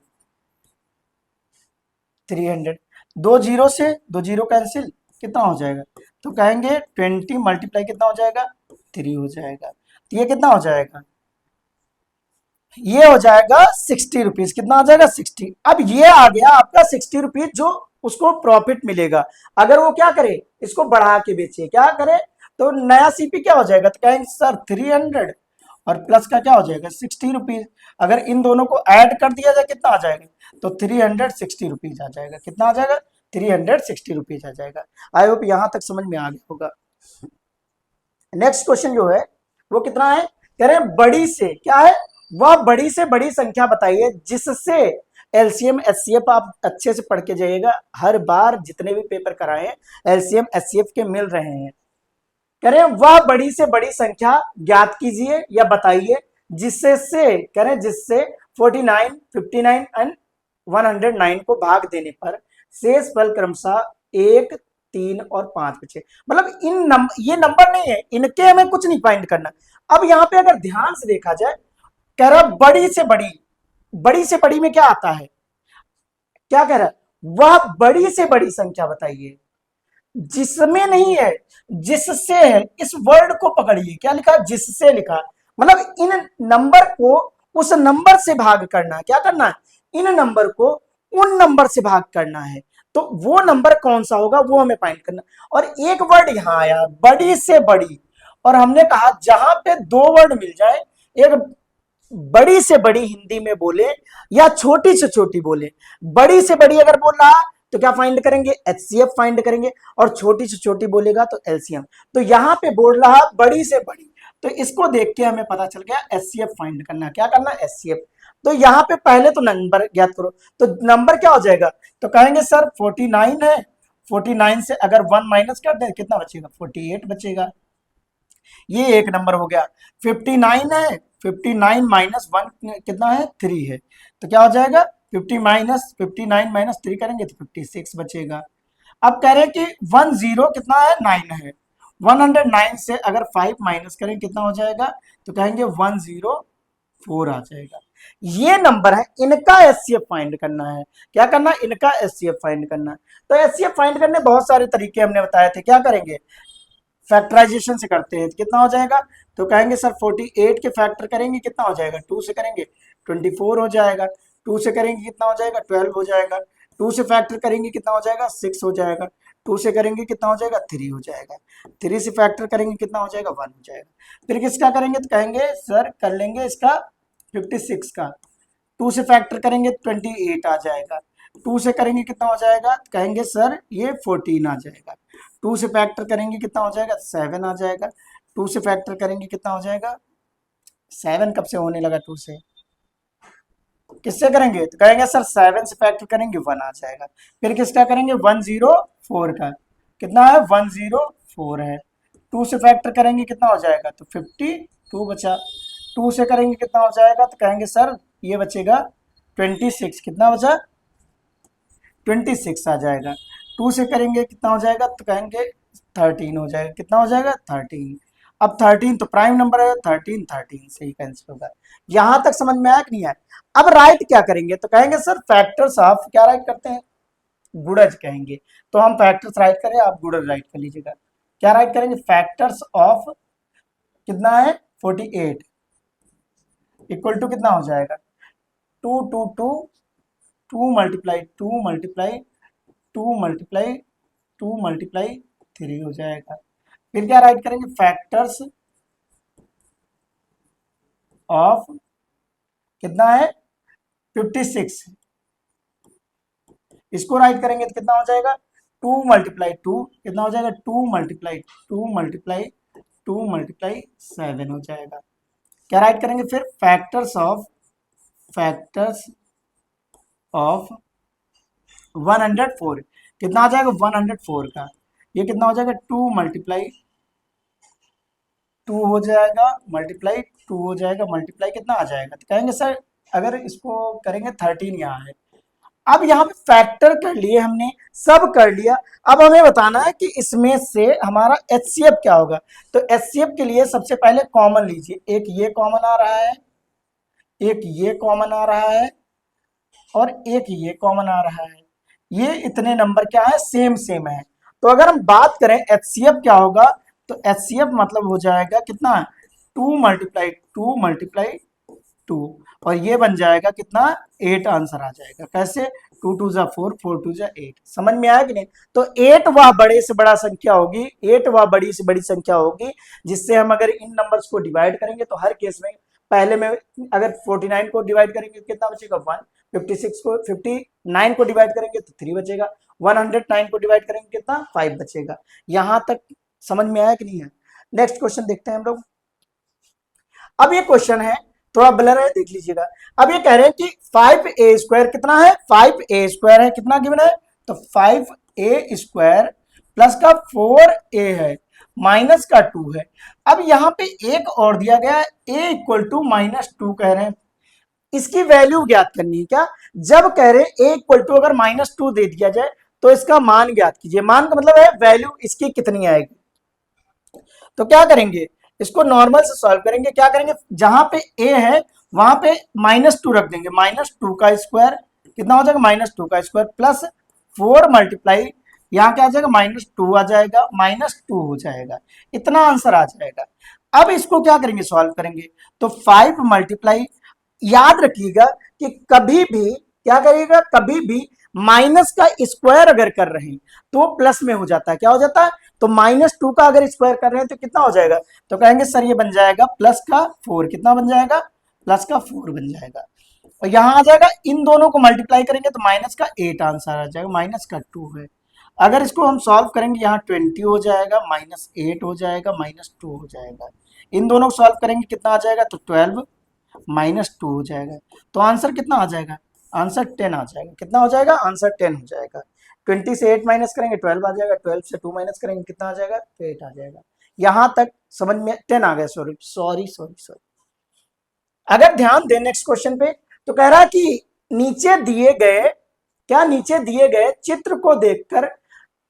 300, दो जीरो से दो जीरो कैंसिल, कितना हो जाएगा, तो कहेंगे 20 मल्टीप्लाई कितना हो जाएगा 3 हो जाएगा, तो ये कितना हो जाएगा, ये हो जाएगा 60 रुपीज, कितना आ जाएगा 60। अब ये आ गया आपका 60 रुपीज जो उसको प्रॉफिट मिलेगा। अगर वो क्या करे, इसको बढ़ा के बेचे, क्या करे, तो नया सीपी क्या हो जाएगा, तो कहेंगे सर 300 और प्लस का क्या हो जाएगा 60 रुपीज। अगर इन दोनों को ऐड कर दिया जाए कितना आ जाएगा, तो 360 रुपीज आ जाएगा, कितना आ जाएगा 360 रुपीज आ जाएगा। आई होप यहां तक समझ में आ गया होगा। नेक्स्ट क्वेश्चन जो है वो कितना है, कह रहे हैं बड़ी से क्या है, वह बड़ी से बड़ी संख्या बताइए जिससे एलसीएम एचसीएफ, आप अच्छे से पढ़ के जाइएगा, हर बार जितने भी पेपर कराए एलसीएम एचसीएफ के मिल रहे हैं। कह रहे हैं वह बड़ी से बड़ी संख्या ज्ञात कीजिए या बताइए जिससे से करें जिससे 49, 59 एंड 109 को भाग देने पर शेष फल क्रमशः 1, 3 और 5 बचे। मतलब ये नंबर नहीं है, इनके हमें कुछ नहीं फाइंड करना। अब यहाँ पे अगर ध्यान से देखा जाए, कह रहा बड़ी से बड़ी, बड़ी से बड़ी में क्या आता है, क्या कह रहा है, वह बड़ी से बड़ी संख्या बताइए, जिसमें नहीं है, जिससे है। इस वर्ड को पकड़िए, क्या लिखा, जिससे लिखा। मतलब इन नंबर को उस नंबर से भाग करना है, क्या करना है, इन नंबर को उन नंबर से भाग करना है। तो वो नंबर कौन सा होगा वो हमें फाइंड करना। और एक वर्ड यहां आया, बड़ी से बड़ी, और हमने कहा जहां पे दो वर्ड मिल जाए, एक बड़ी से बड़ी हिंदी में बोले या छोटी से छोटी बोले। बड़ी से बड़ी अगर बोल रहा तो क्या फाइंड करेंगे, एचसीएफ फाइंड करेंगे, और छोटी से छोटी बोलेगा तो एलसीएम। तो यहां पे बोल रहा बड़ी से बड़ी, तो इसको देख के हमें पता चल गया एचसीएफ फाइंड करना, क्या करना, एचसीएफ। तो यहाँ पे पहले तो नंबर ज्ञात करो, तो नंबर क्या हो जाएगा, तो कहेंगे सर 49 है, 49 से अगर 1 माइनस कर दें कितना बचेगा, 48 बचेगा। ये एक नंबर हो गया। 59 है, 59 माइनस 1 कितना है, 3 है, तो क्या हो जाएगा, 59 माइनस 3 करेंगे तो 56 बचेगा। अब कह रहे हैं कि 10 कितना है, 9 है, 109 से अगर 5 माइनस करें कितना हो जाएगा, तो कहेंगे 104 आ जाएगा। ये नंबर है, इनका एचसीएफ फाइंड करना है। क्या करना, इनका एचसीएफ फाइंड करना है। तो एचसीएफ फाइंड करने बहुत सारे तरीके हमने बताए थे। क्या करेंगे, फैक्टराइजेशन से करते हैं, तो कितना हो जाएगा, तो कहेंगे सर 48 के फैक्टर करेंगे कितना हो जाएगा, 2 से करेंगे 24 हो जाएगा, 2 से करेंगे कितना हो जाएगा, 12 हो जाएगा, 2 से फैक्टर करेंगे कितना हो जाएगा, 6 हो जाएगा, 2 से करेंगे कितना हो जाएगा, 3 हो जाएगा, 3 से फैक्टर करेंगे कितना हो जाएगा, 1 हो जाएगा। फिर किसका करेंगे, तो कहेंगे सर कर लेंगे इसका 56 का, 2 से फैक्टर करेंगे 28 आ जाएगा, 2 से करेंगे कितना हो जाएगा, तो कहेंगे सर ये 14 आ जाएगा, 2 से फैक्टर करेंगे कितना हो जाएगा, 7 आ जाएगा, 2 से फैक्टर करेंगे कितना हो जाएगा, 7 कब से होने लगा, 2 से, किससे करेंगे, तो कहेंगे सर 7 से फैक्टर करेंगे 1 आ जाएगा। फिर किसका करेंगे, 104 का, कितना है, 104 है, 2 से फैक्टर करेंगे कितना हो जाएगा, तो 52 बचा, 2 से करेंगे कितना हो जाएगा, तो कहेंगे सर ये बचेगा 26, कितना बचा, 26 आ जाएगा, 2 से करेंगे कितना हो जाएगा, तो कहेंगे 13 हो जाएगा, कितना हो जाएगा, 13। अब 13 तो प्राइम नंबर है, 13 सही आंसर होगा। यहां तक समझ में आया कि नहीं आया। अब राइट क्या करेंगे, तो कहेंगे सर फैक्टर्स ऑफ, क्या राइट करते हैं, गुणज कहेंगे। तो हम फैक्टर्स राइट करें, आप गुणज राइट कर लीजिएगा। क्या राइट करेंगे, फैक्टर्स ऑफ कितना है, 48 इक्वल टू कितना हो जाएगा, 2 2 2 2 मल्टीप्लाई 2 मल्टीप्लाई 2 मल्टीप्लाई 2 मल्टीप्लाई 3 हो जाएगा। फिर क्या राइट करेंगे, फैक्टर्स ऑफ कितना है, 56, इसको राइट करेंगे तो कितना हो जाएगा, 2 मल्टीप्लाई 2 कितना हो जाएगा, 2 मल्टीप्लाई 2 मल्टीप्लाई 2 मल्टीप्लाई 7 हो जाएगा। क्या राइट करेंगे, फिर फैक्टर्स ऑफ 104 कितना आ जाएगा, 104 का, ये कितना हो जाएगा, 2 मल्टीप्लाई 2 हो जाएगा, मल्टीप्लाई 2 हो जाएगा, मल्टीप्लाई कितना आ जाएगा, तो कहेंगे सर अगर इसको करेंगे 13 यहाँ है। अब यहाँ पे फैक्टर कर लिए हमने, सब कर लिया। अब हमें बताना है कि इसमें से हमारा एचसीएफ क्या होगा। तो एचसीएफ के लिए सबसे पहले कॉमन लीजिए, एक ये कॉमन आ रहा है, एक ये कॉमन आ रहा है, और एक ये कॉमन आ रहा है। ये इतने नंबर क्या है, सेम सेम है। तो अगर हम बात करें एचसीएफ क्या होगा, तो एचसीएफ मतलब हो जाएगा कितना, 2 मल्टीप्लाई 2 मल्टीप्लाई 2, और ये बन जाएगा कितना, 8 आंसर आ जाएगा। कैसे, 2 2 जा 4, 4 2 जा 8। समझ में आया कि नहीं। तो 8 वह बड़े से बड़ा संख्या होगी, 8 वह बड़ी से बड़ी संख्या होगी जिससे हम अगर इन नंबर्स को डिवाइड करेंगे तो हर केस में पहले में अगर 49 को डिवाइड करेंगे कितना बचेगा, 1, 56 को 59 को डिवाइड करेंगे तो 3 बचेगा, 109 को डिवाइड करेंगे कितना, 5 बचेगा। यहां तक समझ में आया कि नहीं है। नेक्स्ट क्वेश्चन देखते हैं हम लोग। अब ये क्वेश्चन है, थोड़ा ब्लर है, देख लीजिएगा। अब ये कह रहे हैं कि 5a² कितना है, 5a² है, कितना गिवन है, तो 5a² प्लस का 4a है, माइनस का 2 है। अब यहाँ पे एक और दिया गया है, a इक्वल टू -2 कह रहे हैं, इसकी वैल्यू ज्ञात करनी है। क्या जब कह रहे हैं a इक्वल टू अगर -2 दे दिया जाए तो इसका मान ज्ञात कीजिए। मान का मतलब है वैल्यू इसकी कितनी आएगी। तो क्या करेंगे, इसको नॉर्मल से सॉल्व करेंगे। क्या करेंगे, जहां पे a है वहां पे -2 रख देंगे। -2 का स्क्वायर कितना हो जाएगा, -2 का स्क्वायर प्लस 4 मल्टीप्लाई, यहाँ क्या आ जाएगा, -2 आ जाएगा, -2 हो जाएगा, इतना आंसर आ जाएगा। अब इसको क्या करेंगे, सॉल्व करेंगे। तो 5 मल्टीप्लाई, याद रखिएगा कि कभी भी क्या करिएगा, कभी भी माइनस का स्क्वायर अगर कर रहे हैं तो प्लस में हो जाता है। क्या हो जाता है, तो -2 का अगर स्क्वायर कर रहे हैं तो कितना हो जाएगा, तो कहेंगे सर ये बन जाएगा प्लस का 4, कितना बन जाएगा, प्लस का 4 बन जाएगा। और यहां आ जाएगा, इन दोनों को मल्टीप्लाई करेंगे तो माइनस का 8 आंसर आ जाएगा, माइनस का 2 है। अगर इसको हम सॉल्व करेंगे, यहाँ 20 हो जाएगा, -8 हो जाएगा, -2 हो जाएगा। इन दोनों को सॉल्व करेंगे कितना आ जाएगा, तो 12 -2 हो जाएगा। तो आंसर कितना आ जाएगा, आंसर 10 आ जाएगा। कितना हो जाएगा, आंसर 10 हो जाएगा। 20 से 8 माइनस करेंगे 12 आ जाएगा, 12 से 2 माइनस करेंगे कितना आ जाएगा, तो 8 आ जाएगा। यहां तक समझ में, 10 आ गया, सॉरी सॉरी सॉरी सॉरी। अगर ध्यान दें नेक्स्ट क्वेश्चन पे, तो कह रहा है कि नीचे दिए गए, क्या नीचे दिए गए चित्र को देखकर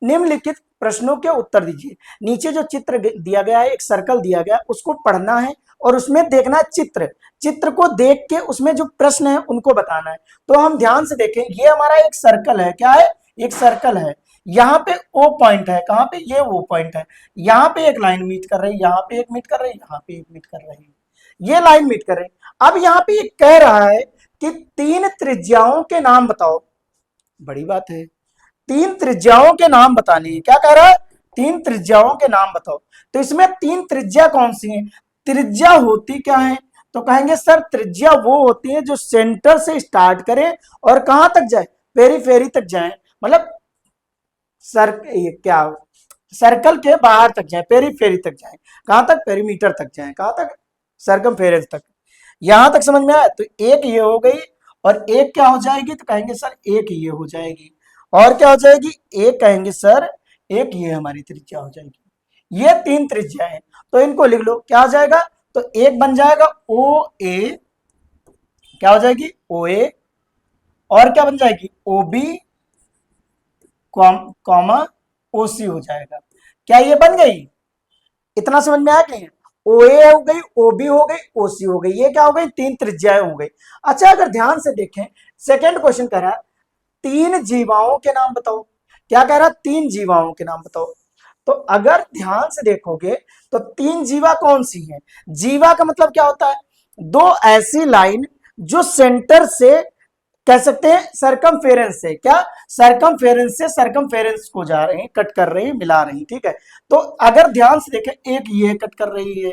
निम्नलिखित प्रश्नों के उत्तर दीजिए। नीचे जो चित्र दिया गया है, एक सर्कल दिया गया, उसको पढ़ना है और उसमें देखना है चित्र, चित्र को देख के उसमें जो प्रश्न है उनको बताना है। तो हम ध्यान से देखें, ये हमारा एक सर्कल है, क्या है, एक सर्कल है। यहाँ पे ओ पॉइंट है, कहाँ पे, ये वो पॉइंट है। यहाँ पे एक लाइन मीट कर रही है, यहाँ पे एक मीट कर रही है, यहाँ पे एक मीट कर रही है, ये लाइन मीट कर रहे हैं। अब यहाँ पे ये कह रहा है कि 3 त्रिज्याओं के नाम बताओ। बड़ी बात है, 3 त्रिज्याओं के नाम बताने हैं। क्या कह रहा है, 3 त्रिज्याओं के नाम बताओ। तो इसमें 3 त्रिज्या कौन सी हैं, त्रिज्या होती क्या है, तो कहेंगे सर त्रिज्या वो होती है जो सेंटर से स्टार्ट करे और कहां तक जाए, पेरीफेरी तक जाए, मतलब सर ये क्या, सर्कल के बाहर तक जाए, पेरीफेरी तक जाए, कहां तक, पेरीमीटर तक जाए, कहां तक, सरकमफेरेंस तक। यहां तक समझ में आया। तो एक ये हो गई और एक क्या हो जाएगी, तो कहेंगे सर एक ये हो जाएगी, और क्या हो जाएगी, एक कहेंगे सर एक ये हमारी त्रिज्या हो जाएगी। ये 3 त्रिज्या है, तो इनको लिख लो। क्या हो जाएगा, तो एक बन जाएगा ओ ए, क्या हो जाएगी, ओ ए, और क्या बन जाएगी, ओ बी कॉमा ओ सी हो जाएगा। क्या ये बन गई, इतना समझ में आया कि नहीं, ओ ए हो गई, ओ बी हो गई, ओ सी हो गई, ये क्या हो गई, 3 त्रिज्याएं हो गई। अच्छा अगर ध्यान से देखें, सेकंड क्वेश्चन कह रहा है 3 जीवाओं के नाम बताओ। क्या कह रहा है, 3 जीवाओं के नाम बताओ। तो अगर ध्यान से देखोगे तो 3 जीवा कौन सी है, जीवा का मतलब क्या होता है, 2 ऐसी लाइन जो सेंटर से कह सकते हैं सरकमफेरेंस से, क्या सरकमफेरेंस से सरकमफेरेंस को जा रहे हैं, कट कर रहे हैं, मिला रहे हैं, ठीक है। तो अगर ध्यान से देखें, एक ये कट कर रही है,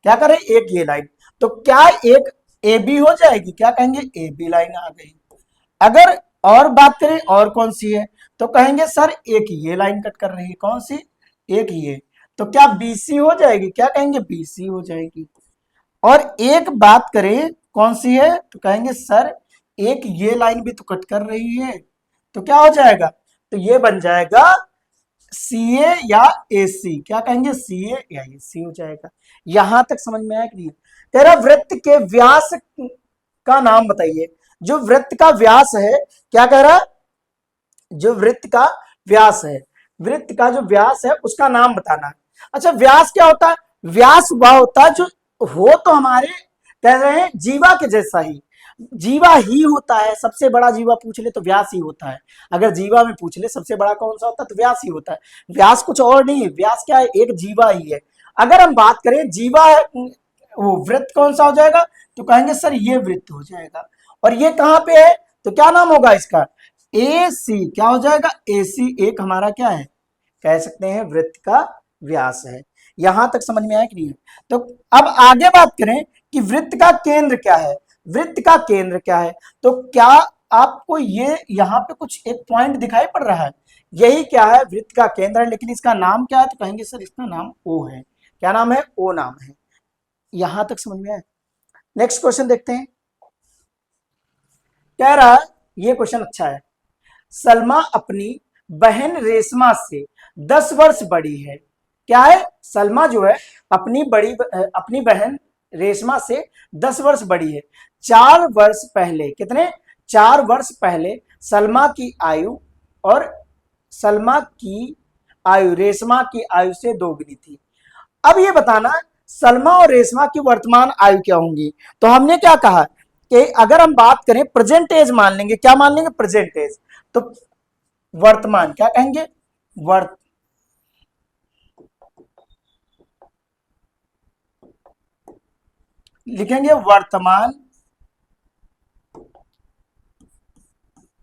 क्या कर रही है, एक ये लाइन, तो क्या एक ए बी हो जाएगी, क्या कहेंगे, ए बी लाइन आ गई। अगर और बात करें और कौन सी है, तो कहेंगे सर एक ये लाइन कट कर रही है, कौन सी, एक ये, तो क्या बीसी हो जाएगी, क्या कहेंगे, बीसी हो जाएगी। और एक बात करें कौन सी है, तो कहेंगे सर एक ये लाइन भी तो कट कर रही है, तो क्या हो जाएगा, तो ये बन जाएगा सी ए या ए सी, क्या कहेंगे, सी ए या ए सी हो जाएगा। यहां तक समझ में आया कि नहीं। तेरा वृत्त के व्यास का नाम बताइए। जो वृत्त का व्यास है, क्या कह रहा है, जो वृत्त का व्यास है, वृत्त का जो व्यास है उसका नाम बताना है। अच्छा व्यास क्या होता है, व्यास वह होता है जो हो तो हमारे कह रहे हैं जीवा के जैसा ही, जीवा ही होता है। सबसे बड़ा जीवा पूछ ले तो व्यास ही होता है। अगर जीवा में पूछ ले सबसे बड़ा कौन सा होता है, तो व्यास ही होता है। व्यास कुछ और नहीं है, व्यास क्या है, एक जीवा ही है। अगर हम बात करें जीवा वो वृत्त कौन सा हो जाएगा, तो कहेंगे सर ये वृत्त हो जाएगा। और ये कहां पे है, तो क्या नाम होगा इसका, ए सी, क्या हो जाएगा, ए सी एक हमारा क्या है, कह सकते हैं वृत्त का व्यास है। यहां तक समझ में आया कि नहीं है। तो अब आगे बात करें कि वृत्त का केंद्र क्या है, वृत्त का केंद्र क्या है। तो क्या आपको ये यहाँ पे कुछ एक पॉइंट दिखाई पड़ रहा है, यही क्या है, वृत्त का केंद्र है। लेकिन इसका नाम क्या है, तो कहेंगे सर इसका नाम ओ है। क्या नाम है, ओ नाम है। यहां तक समझ में आया। नेक्स्ट क्वेश्चन देखते हैं। कह रहा है, ये क्वेश्चन अच्छा है, सलमा अपनी बहन रेशमा से 10 वर्ष बड़ी है, क्या है, सलमा जो है अपनी बहन रेशमा से 10 वर्ष बड़ी है। 4 वर्ष पहले, कितने, 4 वर्ष पहले सलमा की आयु और सलमा की आयु रेशमा की आयु से दोगुनी थी। अब ये बताना सलमा और रेशमा की वर्तमान आयु क्या होंगी। तो हमने क्या कहा कि अगर हम बात करें प्रेजेंट एज मान लेंगे, क्या मान लेंगे, प्रेजेंट एज। तो वर्तमान क्या कहेंगे, लिखेंगे वर्तमान,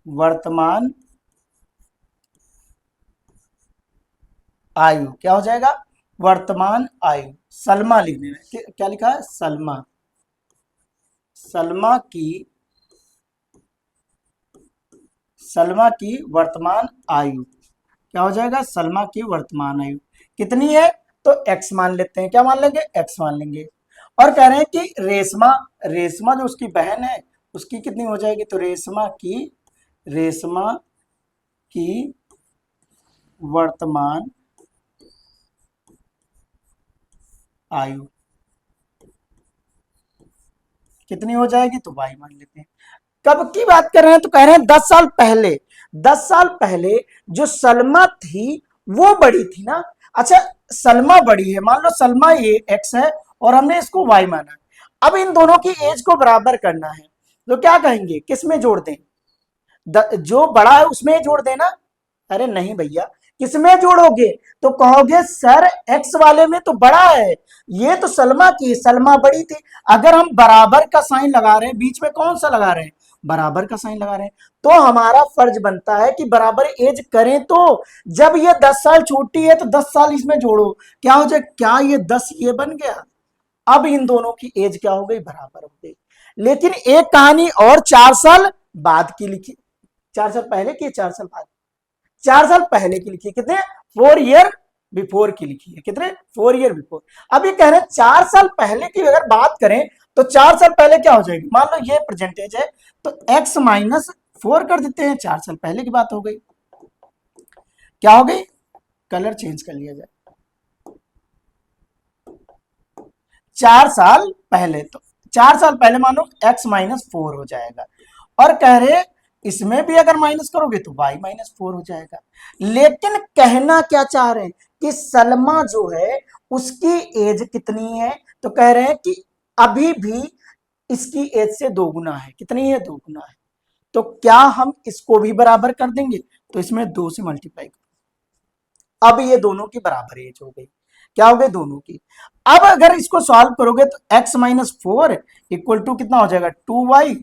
वर्तमान आयु क्या हो जाएगा, वर्तमान आयु। सलमा लिखने में क्या लिखा है, सलमा, सलमा की, सलमा की वर्तमान आयु क्या हो जाएगा, सलमा की वर्तमान आयु कितनी है, तो x मान लेते हैं, क्या मान लेंगे, x मान लेंगे। और कह रहे हैं कि रेशमा, रेशमा जो उसकी बहन है उसकी कितनी हो जाएगी, तो रेशमा की वर्तमान आयु कितनी हो जाएगी, तो y मान लेते हैं। कब की बात कर रहे हैं, तो कह रहे हैं 10 साल पहले, 10 साल पहले जो सलमा थी वो बड़ी थी ना। अच्छा, सलमा बड़ी है, मान लो सलमा ये x है और हमने इसको y माना। अब इन दोनों की एज को बराबर करना है, तो क्या कहेंगे, किस में जोड़ दें, जो बड़ा है उसमें जोड़ देना। अरे नहीं भैया, किसमें जोड़ोगे, तो कहोगे सर एक्स वाले में तो बड़ा है, ये तो सलमा की, सलमा बड़ी थी। अगर हम बराबर का साइन लगा रहे हैं, बीच में कौन सा लगा रहे हैं, बराबर का साइन लगा रहे हैं, तो हमारा फर्ज बनता है कि बराबर एज करें। तो जब ये 10 साल छोटी है तो 10 साल इसमें जोड़ो, क्या हो जाए, क्या ये 10 ये बन गया। अब इन दोनों की एज क्या हो गई, बराबर हो गई। लेकिन एक कहानी और 4 साल बाद की लिखी, 4 साल पहले की, 4 साल बाद, 4 साल पहले की लिखी, कितने, 4 ईयर बिफोर की लिखी है, कितने, 4 ईयर बिफोर। अब ये कह रहे हैं 4 साल पहले की अगर बात करें तो 4 साल पहले क्या हो जाएगी, मान लो ये परसेंटेज है तो x माइनस 4 कर देते हैं, 4 साल पहले की बात हो गई। क्या हो गई, कलर चेंज कर लिया जाए, 4 साल पहले, तो 4 साल पहले मानो x माइनस 4 हो जाएगा। और कह रहे इसमें भी अगर माइनस करोगे तो y माइनस 4 हो जाएगा। लेकिन कहना क्या चाह रहे हैं कि सलमा जो है उसकी एज कितनी है, तो कह रहे हैं कि अभी भी इसकी एज से दोगुना है, कितनी है, दोगुना है। तो क्या हम इसको भी बराबर कर देंगे, तो इसमें 2 से मल्टीप्लाई करो, अब ये दोनों की बराबर एज हो गई, क्या हो गई, दोनों की। अब अगर इसको सॉल्व करोगे तो x माइनस 4 इक्वल टू कितना हो जाएगा, 2y,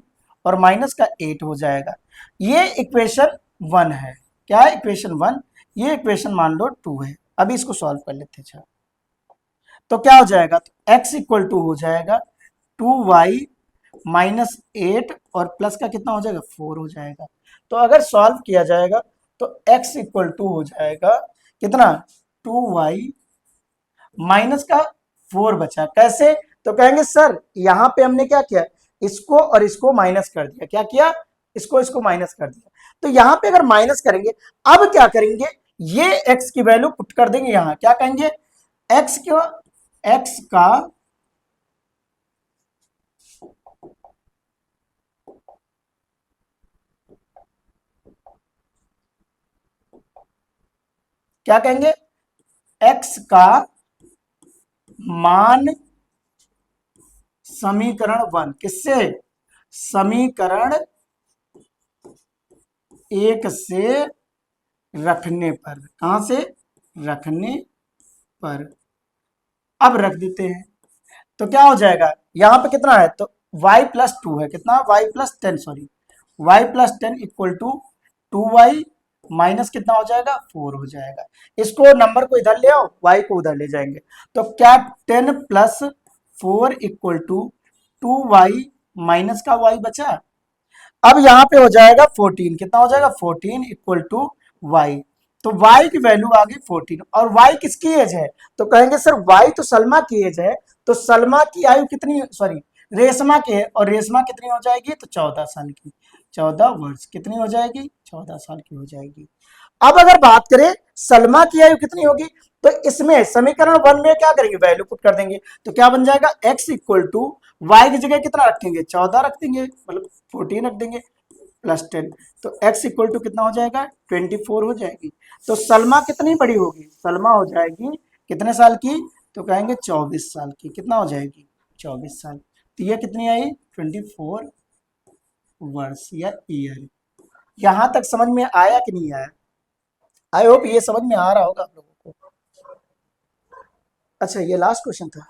और माइनस का 8 हो जाएगा। ये इक्वेशन 1 है, क्या है, इक्वेशन 1, ये इक्वेशन मान लो 2 है। अभी इसको सॉल्व कर लेते हैं, तो क्या हो जाएगा, तो x इक्वल टू हो जाएगा 2y माइनस 8 और प्लस का कितना हो जाएगा, 4 हो जाएगा। तो अगर सॉल्व किया जाएगा तो x इक्वल टू हो जाएगा कितना, 2y माइनस का 4 बचा, कैसे, तो कहेंगे सर यहां पे हमने क्या किया, इसको और इसको माइनस कर दिया, क्या किया, इसको माइनस कर दिया। तो यहां पे अगर माइनस करेंगे, अब क्या करेंगे, ये x की वैल्यू पुट कर देंगे यहां, क्या कहेंगे, x क्यों, x का क्या कहेंगे, x का मान समीकरण 1, किससे, समीकरण 1 से रखने पर, कहां से, रखने पर। अब रख देते हैं तो क्या हो जाएगा, यहां पे कितना है, तो y प्लस 2 है, कितना, y plus 10, sorry y plus 10 equal to 2y minus कितना हो जाएगा, 4 हो जाएगा। इसको नंबर को इधर ले आओ, y को उधर ले जाएंगे, तो क्या 10 plus 4 equal to 2y minus का y बचा। अब यहां पे हो जाएगा 14, कितना हो जाएगा, 14 इक्वल टू y। तो y की वैल्यू आ गई 14, और y किसकी एज है, तो कहेंगे सर y तो सलमा की एज है, तो सलमा की आयु कितनी, सॉरी रेशमा की है, और रेशमा कितनी हो जाएगी, तो 14 साल की, 14 वर्ष कितनी हो जाएगी, 14 साल की हो जाएगी। अब अगर बात करें सलमा की आयु कितनी होगी, तो इसमें समीकरण 1 में क्या करेंगे, वैल्यू पुट कर देंगे। तो क्या बन जाएगा, x इक्वल टू वाई की जगह कितना रखेंगे, 14 रख देंगे, मतलब 14 रख देंगे प्लस 10। तो x इक्वल टू कितना हो जाएगा, 24 हो जाएगी। तो सलमा कितनी बड़ी होगी, सलमा हो जाएगी कितने साल की, तो कहेंगे 24 साल की। कितना हो जाएगी, 24 साल। तो ये कितनी आई, 24 वर्ष या ईयर। यहां तक समझ में आया कि नहीं आया, आई होप ये समझ में आ रहा होगा आप लोगों को। अच्छा ये लास्ट क्वेश्चन था,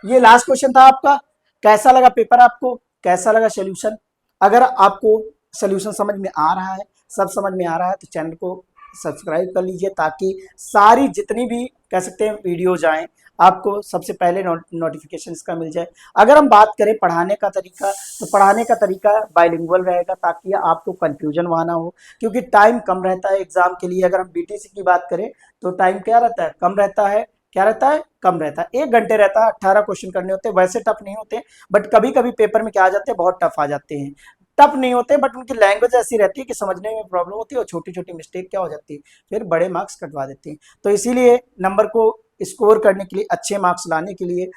ये लास्ट क्वेश्चन था आपका। कैसा लगा पेपर आपको, कैसा लगा सोल्यूशन। अगर आपको सोल्यूशन समझ में आ रहा है, सब समझ में आ रहा है, तो चैनल को सब्सक्राइब कर लीजिए, ताकि सारी जितनी भी कह सकते हैं वीडियोज आए आपको सबसे पहले नोटिफिकेशन इसका मिल जाए। अगर हम बात करें पढ़ाने का तरीका, तो पढ़ाने का तरीका बाइलिंगुअल रहेगा, ताकि आपको कंफ्यूजन वहाँ ना हो, क्योंकि टाइम कम रहता है एग्जाम के लिए। अगर हम बीटीसी की बात करें तो टाइम क्या रहता है, कम रहता है। क्या रहता है, कम रहता है, 1 घंटे रहता है, 18 क्वेश्चन करने होते हैं। वैसे टफ नहीं होते, बट कभी कभी पेपर में क्या आ जाते हैं, बहुत टफ आ जाते हैं। टफ नहीं होते, बट उनकी लैंग्वेज ऐसी रहती है कि समझने में प्रॉब्लम होती है, और छोटी छोटी मिस्टेक क्या हो जाती है, फिर बड़े मार्क्स कटवा देते हैं। तो इसीलिए नंबर को स्कोर करने के लिए, अच्छे मार्क्स लाने के लिए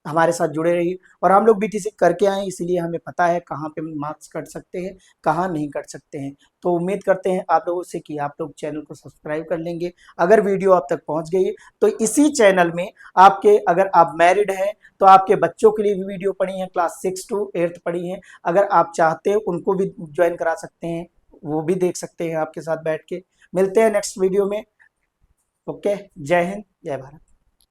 हमारे साथ जुड़े रहिए। और हम लोग बीटीसी करके आए, इसीलिए हमें पता है कहाँ पे मार्क्स कट सकते हैं, कहाँ नहीं कट सकते हैं। तो उम्मीद करते हैं आप लोगों से कि आप लोग चैनल को सब्सक्राइब कर लेंगे। अगर वीडियो आप तक पहुंच गई है, तो इसी चैनल में आपके, अगर आप मैरिड हैं तो आपके बच्चों के लिए भी वीडियो पड़ी है, क्लास 6 to 8 पड़ी है। अगर आप चाहते हैं उनको भी ज्वाइन करा सकते हैं, वो भी देख सकते हैं आपके साथ बैठ के। मिलते हैं नेक्स्ट वीडियो में। ओके, जय हिंद, जय भारत।